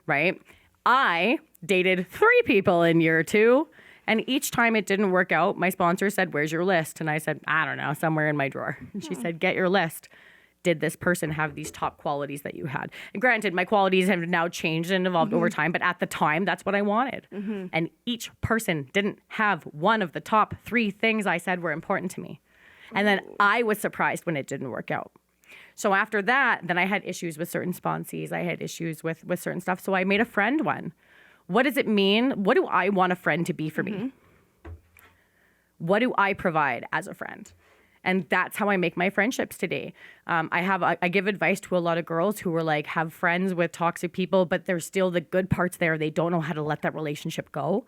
right? I dated 3 people in year 2. And each time it didn't work out, my sponsor said, "Where's your list?" And I said, "I don't know, somewhere in my drawer." And she said, "Get your list. Did this person have these top qualities that you had?" And granted, my qualities have now changed and evolved over time, but at the time, that's what I wanted. And each person didn't have one of the top 3 things I said were important to me. And then I was surprised when it didn't work out. So after that, then I had issues with certain sponsees. I had issues with certain stuff. So I made a friend one. What does it mean? What do I want a friend to be for me? What do I provide as a friend? And that's how I make my friendships today. I give advice to a lot of girls who are like, have friends with toxic people, but there's still the good parts there. They don't know how to let that relationship go.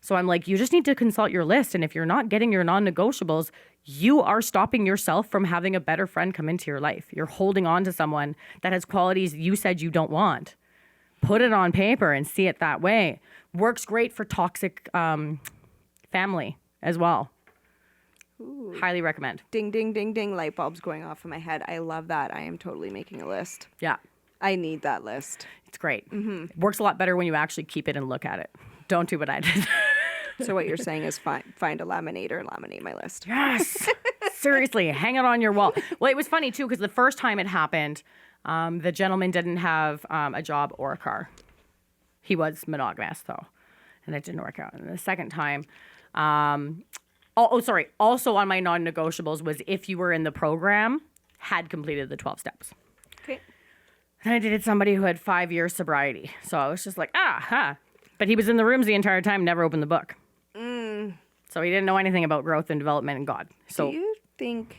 So I'm like, you just need to consult your list. And if you're not getting your non-negotiables, you are stopping yourself from having a better friend come into your life. You're holding on to someone that has qualities you said you don't want. Put it on paper and see it that way. Works great for toxic family as well. Ooh. Highly recommend. Ding, ding, ding, ding. Light bulbs going off in my head. I love that. I am totally making a list. Yeah. I need that list. It's great. It works a lot better when you actually keep it and look at it. Don't do what I did. So what you're saying is find a laminator and laminate my list. Yes. Seriously, hang it on your wall. Well, it was funny too because the first time it happened, the gentleman didn't have a job or a car. He was monogamous though, and it didn't work out. And the second time, also on my non-negotiables was if you were in the program, had completed the 12 steps. Okay. And I dated somebody who had 5 years sobriety. So I was just like, But he was in the rooms the entire time, never opened the book. So he didn't know anything about growth and development and God. So do you think,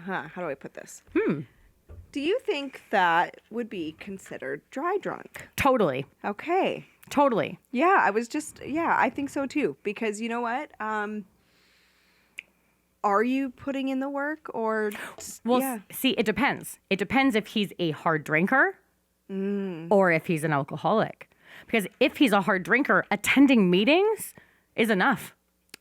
how do I put this? Do you think that would be considered dry drunk? Totally. Okay. Totally. Yeah, I think so too. Because you know what? Are you putting in the work or? See, it depends. It depends if he's a hard drinker or if he's an alcoholic. Because if he's a hard drinker, attending meetings is enough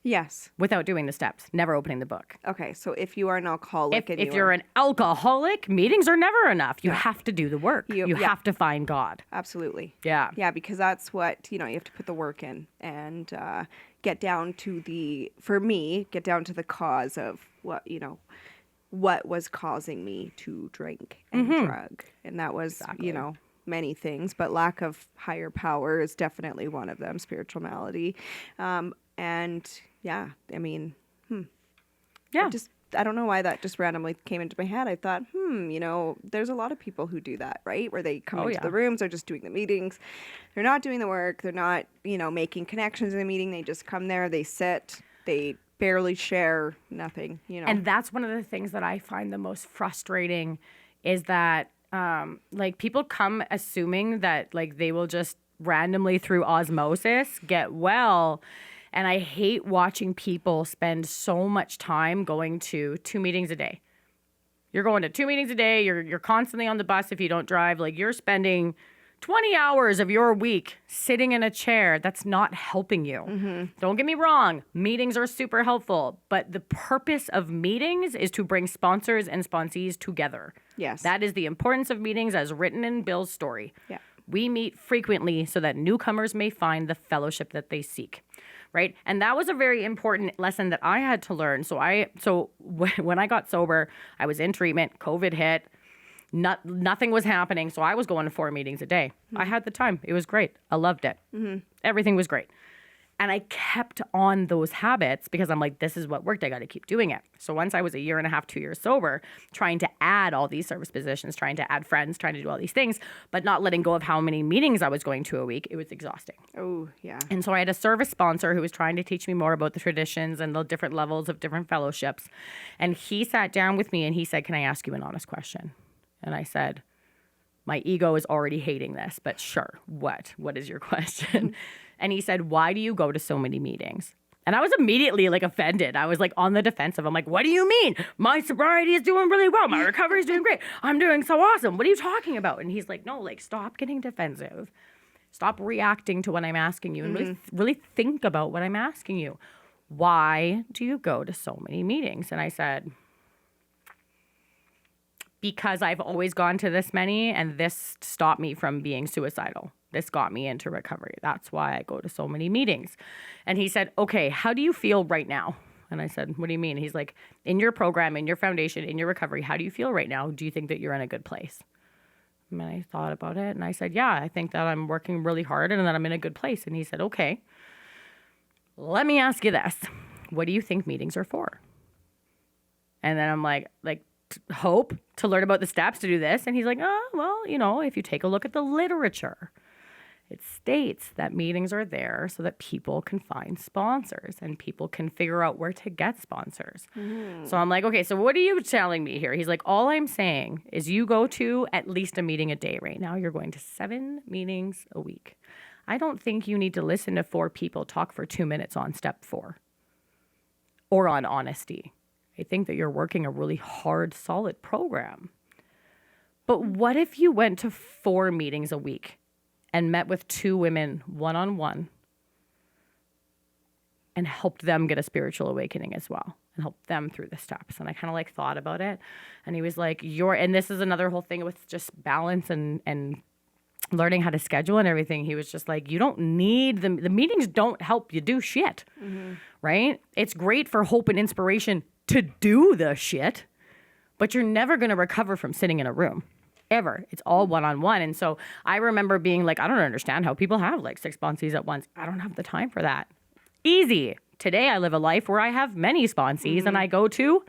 Yes. without doing the steps, never opening the book. Okay. So if you are an alcoholic If you're an alcoholic, meetings are never enough. You have to do the work. You yeah. have to find God. Absolutely. Yeah. Yeah, because that's what, you have to put the work in and get down to for me, get down to the cause of what was causing me to drink and drug. And that was, many things, but lack of higher power is definitely one of them, spiritual malady. And yeah, I mean, Yeah. I don't know why that just randomly came into my head. I thought, there's a lot of people who do that, right? Where they come into the rooms, they're just doing the meetings. They're not doing the work. They're not, making connections in the meeting. They just come there, they sit, they barely share, nothing, And that's one of the things that I find the most frustrating is that, like, people come assuming that, like, they will just randomly through osmosis get well. And I hate watching people spend so much time going to 2 meetings a day. You're going to 2 meetings a day. You're constantly on the bus if you don't drive. Like, you're spending 20 hours of your week sitting in a chair. That's not helping you. Don't get me wrong. Meetings are super helpful. But the purpose of meetings is to bring sponsors and sponsees together. Yes. That is the importance of meetings as written in Bill's story. Yeah. We meet frequently so that newcomers may find the fellowship that they seek. Right. And that was a very important lesson that I had to learn. So when I got sober, I was in treatment, COVID hit, nothing was happening. So I was going to 4 meetings a day. I had the time. It was great. I loved it. Everything was great. And I kept on those habits because I'm like, this is what worked. I got to keep doing it. So once I was 1.5 years, 2 years sober, trying to add all these service positions, trying to add friends, trying to do all these things, but not letting go of how many meetings I was going to a week, it was exhausting. Oh, yeah. And so I had a service sponsor who was trying to teach me more about the traditions and the different levels of different fellowships. And he sat down with me and he said, "Can I ask you an honest question?" And I said, "My ego is already hating this, but sure. What? What is your question?" And he said, "Why do you go to so many meetings?" And I was immediately like offended. I was like on the defensive. I'm like, "What do you mean? My sobriety is doing really well. My recovery is doing great. I'm doing so awesome. What are you talking about?" And he's like, "No, like, stop getting defensive. Stop reacting to what I'm asking you and really think about what I'm asking you. Why do you go to so many meetings?" And I said, "Because I've always gone to this many and this stopped me from being suicidal. This got me into recovery. That's why I go to so many meetings." And he said, "Okay, how do you feel right now?" And I said, "What do you mean?" He's like, "In your program, in your foundation, in your recovery, how do you feel right now? Do you think that you're in a good place?" And I thought about it and I said, "Yeah, I think that I'm working really hard and that I'm in a good place." And he said, "Okay, let me ask you this. What do you think meetings are for?" And then I'm like, hope to learn about the steps to do this. And he's like, "Oh, well, if you take a look at the literature, it states that meetings are there so that people can find sponsors and people can figure out where to get sponsors." So I'm like, "Okay, so what are you telling me here?" He's like, "All I'm saying is you go to at least a meeting a day right now. You're going to 7 meetings a week. I don't think you need to listen to 4 people talk for 2 minutes on step 4 or on honesty. I think that you're working a really hard, solid program. But what if you went to 4 meetings a week and met with 2 women one-on-one and helped them get a spiritual awakening as well and helped them through the steps?" And I kind of thought about it. And he was like, and this is another whole thing with just balance and learning how to schedule and everything. He was just like, you don't need the meetings don't help you do shit, right? It's great for hope and inspiration to do the shit, but you're never going to recover from sitting in a room. Ever. It's all one-on-one. And so I remember being like, I don't understand how people have like 6 sponsees at once. I don't have the time for that. Easy. Today I live a life where I have many sponsees and I go to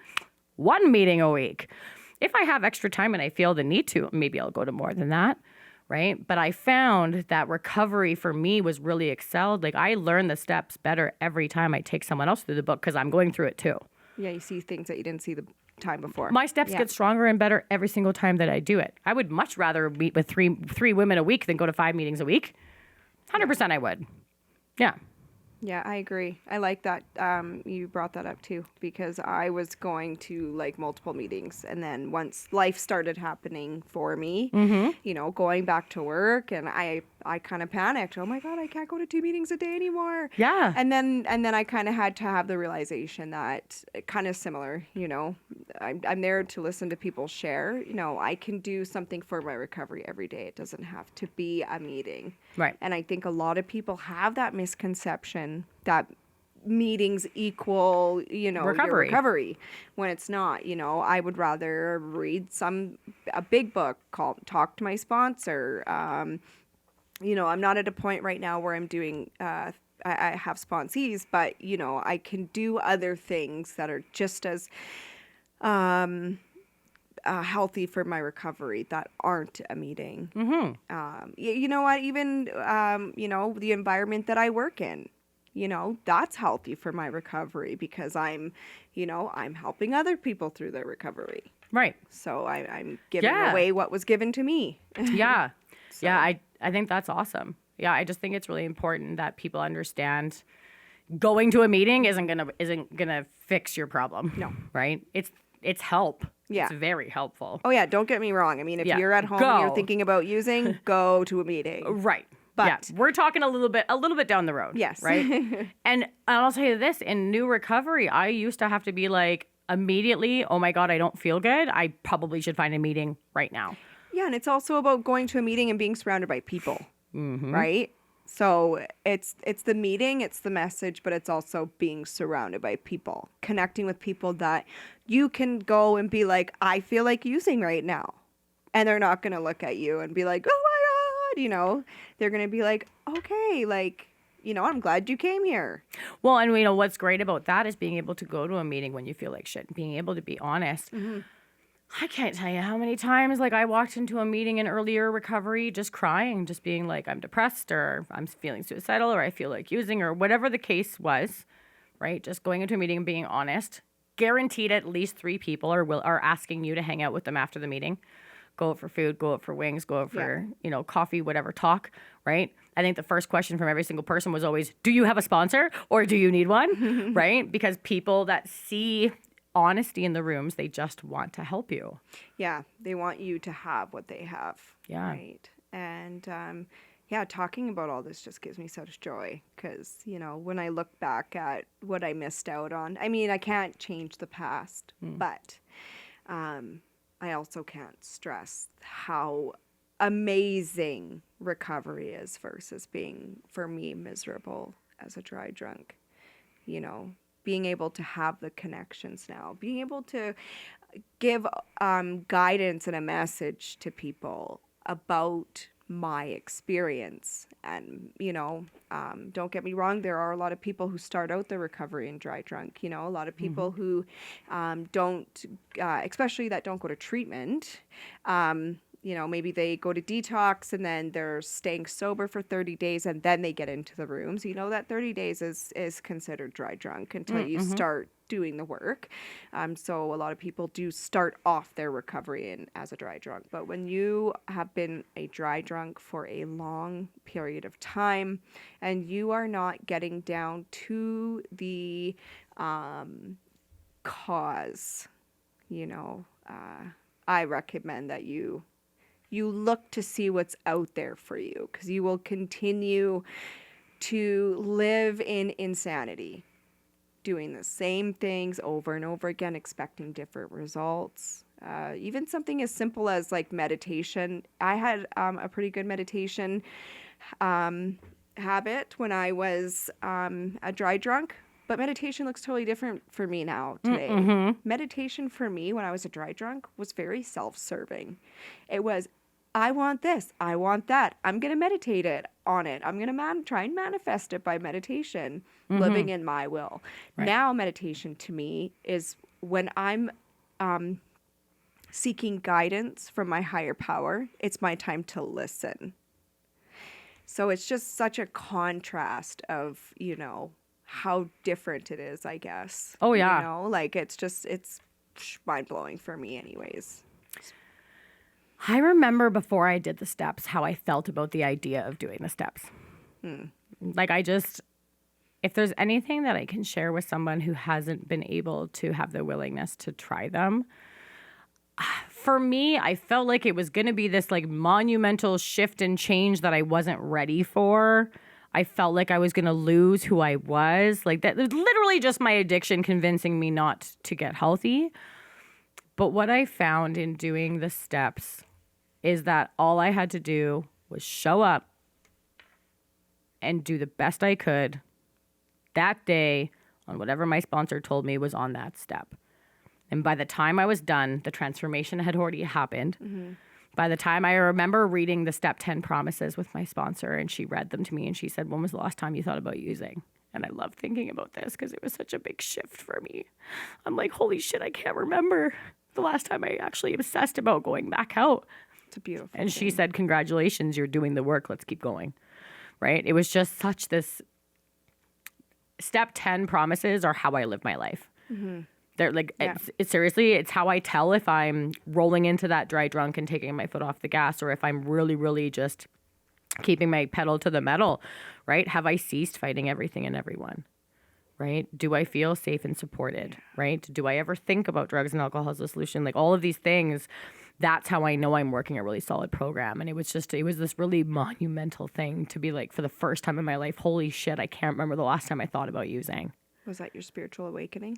1 meeting a week. If I have extra time and I feel the need to, maybe I'll go to more than that. Right. But I found that recovery for me was really excelled. Like, I learn the steps better every time I take someone else through the book because I'm going through it too. Yeah, you see things that you didn't see the time before. My steps get stronger and better every single time that I do it. I would much rather meet with three women a week than go to 5 meetings a week. 100% I would. Yeah. Yeah, I agree. I like that you brought that up too, because I was going to like multiple meetings, and then once life started happening for me, going back to work, and I I kind of panicked. Oh my God, I can't go to 2 meetings a day anymore. Yeah. And then I kind of had to have the realization that kind of similar, I'm there to listen to people share. I can do something for my recovery every day. It doesn't have to be a meeting. Right. And I think a lot of people have that misconception that meetings equal, your recovery, when it's not. I would rather read a big book called Talk to My Sponsor. I'm not at a point right now where I'm doing I have sponsees, but I can do other things that are just as healthy for my recovery that aren't a meeting. You know what, even the environment that I work in, that's healthy for my recovery because I'm helping other people through their recovery. Right. So I'm giving away what was given to me. Yeah. Yeah. I think that's awesome. Yeah. I just think it's really important that people understand going to a meeting isn't gonna fix your problem. No. Right. It's help. Yeah. It's very helpful. Oh yeah. Don't get me wrong. I mean, if you're at home and you're thinking about using, go to a meeting. Right. But we're talking a little bit down the road. Yes. Right. And I'll tell you this, in new recovery, I used to have to be like immediately, oh my God, I don't feel good. I probably should find a meeting right now. Yeah. And it's also about going to a meeting and being surrounded by people. Right. So it's the meeting, it's the message, but it's also being surrounded by people, connecting with people that you can go and be like, I feel like using right now. And they're not going to look at you and be like, oh my God, they're going to be like, okay, like, I'm glad you came here. Well, and what's great about that is being able to go to a meeting when you feel like shit, being able to be honest. I can't tell you how many times, like, I walked into a meeting in earlier recovery just crying, just being like, I'm depressed, or I'm feeling suicidal, or I feel like using, or whatever the case was, right? Just going into a meeting and being honest. Guaranteed at least 3 people are asking you to hang out with them after the meeting. Go out for food, go out for wings, go out for, coffee, whatever, talk, right? I think the first question from every single person was always, do you have a sponsor or do you need one, right? Because people that see honesty in the rooms, they just want to help you. Yeah, they want you to have what they have. Yeah. Right. And talking about all this just gives me such joy because, when I look back at what I missed out on, I mean, I can't change the past, but I also can't stress how amazing recovery is versus being, for me, miserable as a dry drunk. Being able to have the connections now, being able to give guidance and a message to people about my experience. And, don't get me wrong, there are a lot of people who start out their recovery in dry drunk, a lot of people who don't, especially that don't go to treatment, maybe they go to detox and then they're staying sober for 30 days and then they get into the rooms. That 30 days is considered dry drunk until you start doing the work. So a lot of people do start off their recovery as a dry drunk. But when you have been a dry drunk for a long period of time and you are not getting down to the cause, I recommend that you look to see what's out there for you because you will continue to live in insanity, doing the same things over and over again, expecting different results. Even something as simple as like meditation. I had a pretty good meditation habit when I was a dry drunk. But meditation looks totally different for me now today. Meditation for me when I was a dry drunk was very self-serving. It was, I want this, I want that. I'm going to meditate on it. I'm going to try and manifest it by meditation, living in my will. Right. Now meditation to me is when I'm seeking guidance from my higher power, it's my time to listen. So it's just such a contrast of, how different it is, I guess. Oh, yeah. It's mind-blowing for me anyways. I remember before I did the steps, how I felt about the idea of doing the steps. Like if there's anything that I can share with someone who hasn't been able to have the willingness to try them, for me, I felt like it was going to be this like monumental shift and change that I wasn't ready for. I felt like I was going to lose who I was. Like that was literally just my addiction convincing me not to get healthy. But what I found in doing the steps is that all I had to do was show up and do the best I could that day on whatever my sponsor told me was on that step. And by the time I was done, the transformation had already happened. Mm-hmm. By the time I remember reading the step 10 promises with my sponsor, and she read them to me and she said, when was the last time you thought about using? And I love thinking about this because it was such a big shift for me. I'm like, holy shit, I can't remember the last time I actually obsessed about going back out. It's a beautiful And thing. she said, congratulations, you're doing the work. Let's keep going. Right? It was just such this step 10 promises are how I live my life. Mm-hmm. They're like, Yeah. it's seriously, it's how I tell if I'm rolling into that dry drunk and taking my foot off the gas, or if I'm really, really just keeping my pedal to the metal, right? Have I ceased fighting everything and everyone, right? Do I feel safe and supported, right? Do I ever think about drugs and alcohol as a solution? Like all of these things, that's how I know I'm working a really solid program. And it was this really monumental thing to be like, for the first time in my life, holy shit, I can't remember the last time I thought about using. Was that your spiritual awakening?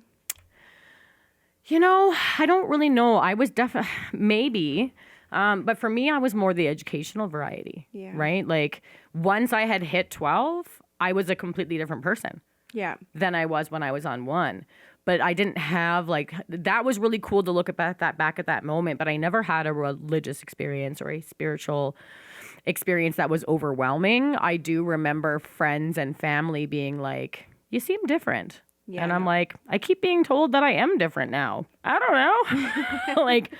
You know, I don't really know. I was definitely, maybe. But for me, I was more the educational variety, Yeah. right? Like once I had hit 12, I was a completely different person Yeah. than I was when I was on 1. But I didn't have that was really cool to look at back at that moment. But I never had a religious experience or a spiritual experience that was overwhelming. I do remember friends and family being like, you seem different. Yeah, and I'm like, I keep being told that I am different now. I don't know. Like,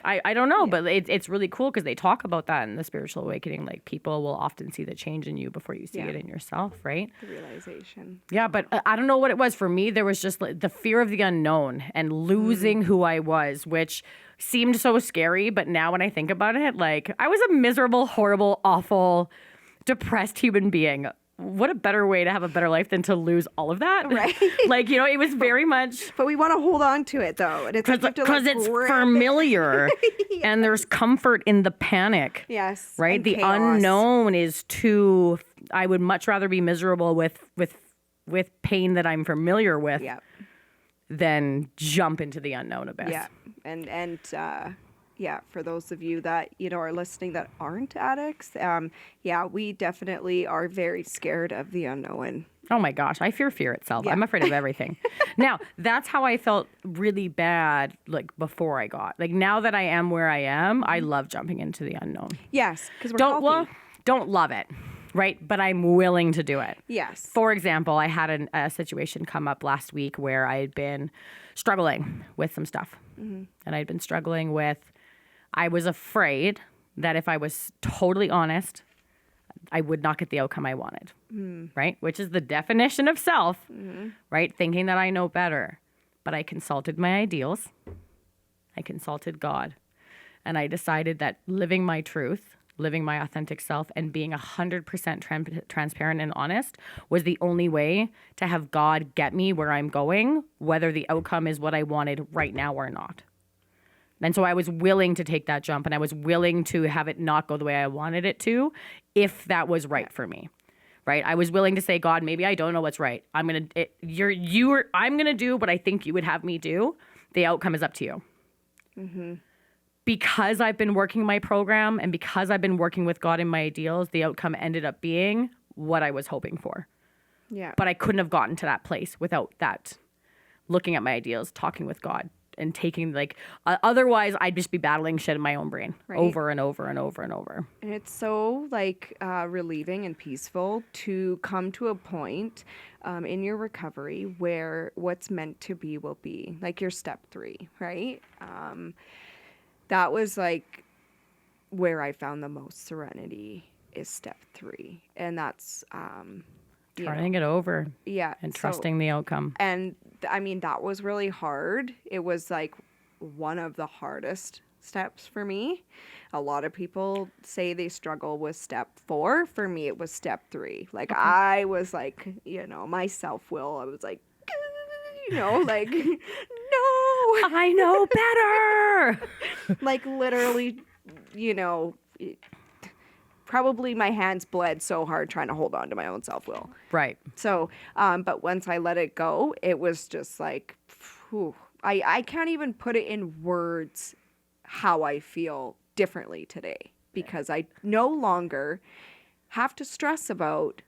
I don't know, but it's really cool because they talk about that in the spiritual awakening. Like people will often see the change in you before you see Yeah. it in yourself, right? The realization. Yeah, but I don't know what it was. For me, there was just like the fear of the unknown and losing who I was, which seemed so scary. But now when I think about it, like I was a miserable, horrible, awful, depressed human being. What a better way to have a better life than to lose all of that. Right. Like, you know, it was very much But we want to hold on to it, though. And it's like you have to, because like, it's grab it. familiar and there's comfort in the panic. Yes. Right? and The chaos. unknown is too, I would much rather be miserable with pain that I'm familiar with Yeah. than jump into the unknown abyss. Yeah. And yeah, for those of you that, are listening that aren't addicts, yeah, we definitely are very scared of the unknown. Oh my gosh, I fear itself. Yeah. I'm afraid of everything. Now, that's how I felt really bad like before I got. Like now that I am where I am, I love jumping into the unknown. Yes, because we're healthy. Don't love it, right? But I'm willing to do it. Yes. For example, I had a situation come up last week where I had been struggling with some stuff. Mm-hmm. And I'd been struggling with, I was afraid that if I was totally honest, I would not get the outcome I wanted, right? Which is the definition of self, right? Thinking that I know better. But I consulted my ideals. I consulted God. And I decided that living my truth, living my authentic self, and being 100% transparent and honest was the only way to have God get me where I'm going, whether the outcome is what I wanted right now or not. And so I was willing to take that jump, and I was willing to have it not go the way I wanted it to, if that was right for me, right? I was willing to say, God, maybe I don't know what's right. I'm gonna do what I think you would have me do. The outcome is up to you. Mm-hmm. Because I've been working my program and because I've been working with God in my ideals, the outcome ended up being what I was hoping for. Yeah. But I couldn't have gotten to that place without that, looking at my ideals, talking with God, and taking otherwise I'd just be battling shit in my own brain over and over and over and over. And it's so relieving and peaceful to come to a point in your recovery where what's meant to be will be, like your step 3, right? That was like where I found the most serenity is step 3. And that's Turning it over. Yeah. And trusting the outcome. And I mean, that was really hard. It was like one of the hardest steps for me. A lot of people say they struggle with step 4. For me, it was step 3. Like I was like, my self-will, I was like, like, no. I know better. Like literally, you know, probably my hands bled so hard trying to hold on to my own self-will. Right. So, but once I let it go, it was just like, whew, I can't even put it in words how I feel differently today because I no longer have to stress about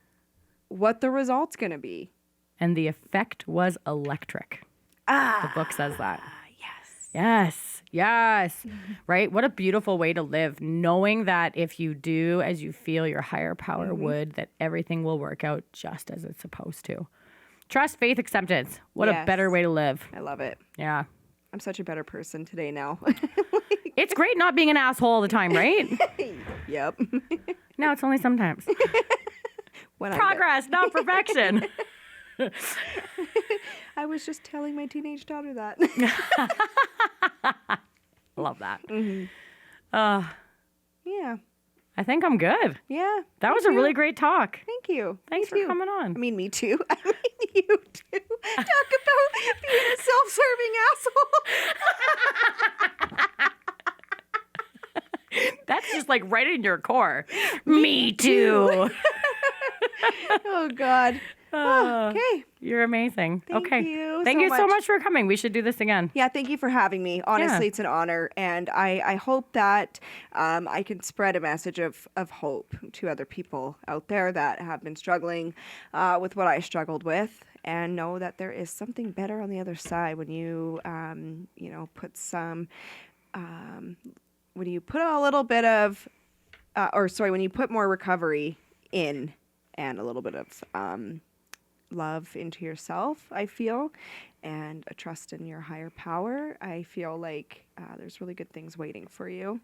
what the result's going to be. And the effect was electric. The book says that. Yes. Yes. Yes. Right? What a beautiful way to live, knowing that if you do as you feel your higher power would, that everything will work out just as it's supposed to. Trust, faith, acceptance. What a Yes. better way to live. I love it. Yeah. I'm such a better person today now. It's great not being an asshole all the time, right? Yep. No, it's only sometimes. When Progress, not perfection. I was just telling my teenage daughter that. Love that. Yeah. I think I'm good. Yeah. That me was a too. really great talk. Thank you. Thanks Me for too. coming on. I mean, me too. I mean, you too. Talk about being a self-serving asshole. That's just like right in your core. Me too. Oh, God. Okay. You're amazing. Thank okay. you Thank so you so much. much for coming. We should do this again. Yeah, thank you for having me. Honestly, Yeah. it's an honor. And I hope that I can spread a message of hope to other people out there that have been struggling with what I struggled with and know that there is something better on the other side when you, you know, put some, when you put a little bit of, when you put more recovery in and a little bit of love into yourself, I feel, and a trust in your higher power, I feel like there's really good things waiting for you.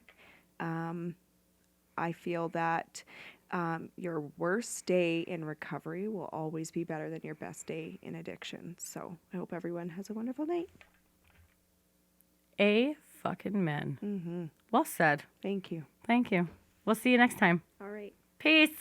I feel that your worst day in recovery will always be better than your best day in addiction. So I hope everyone has a wonderful night. A fucking man. Well said. Thank you. Thank you. We'll see you next time. All right. Peace.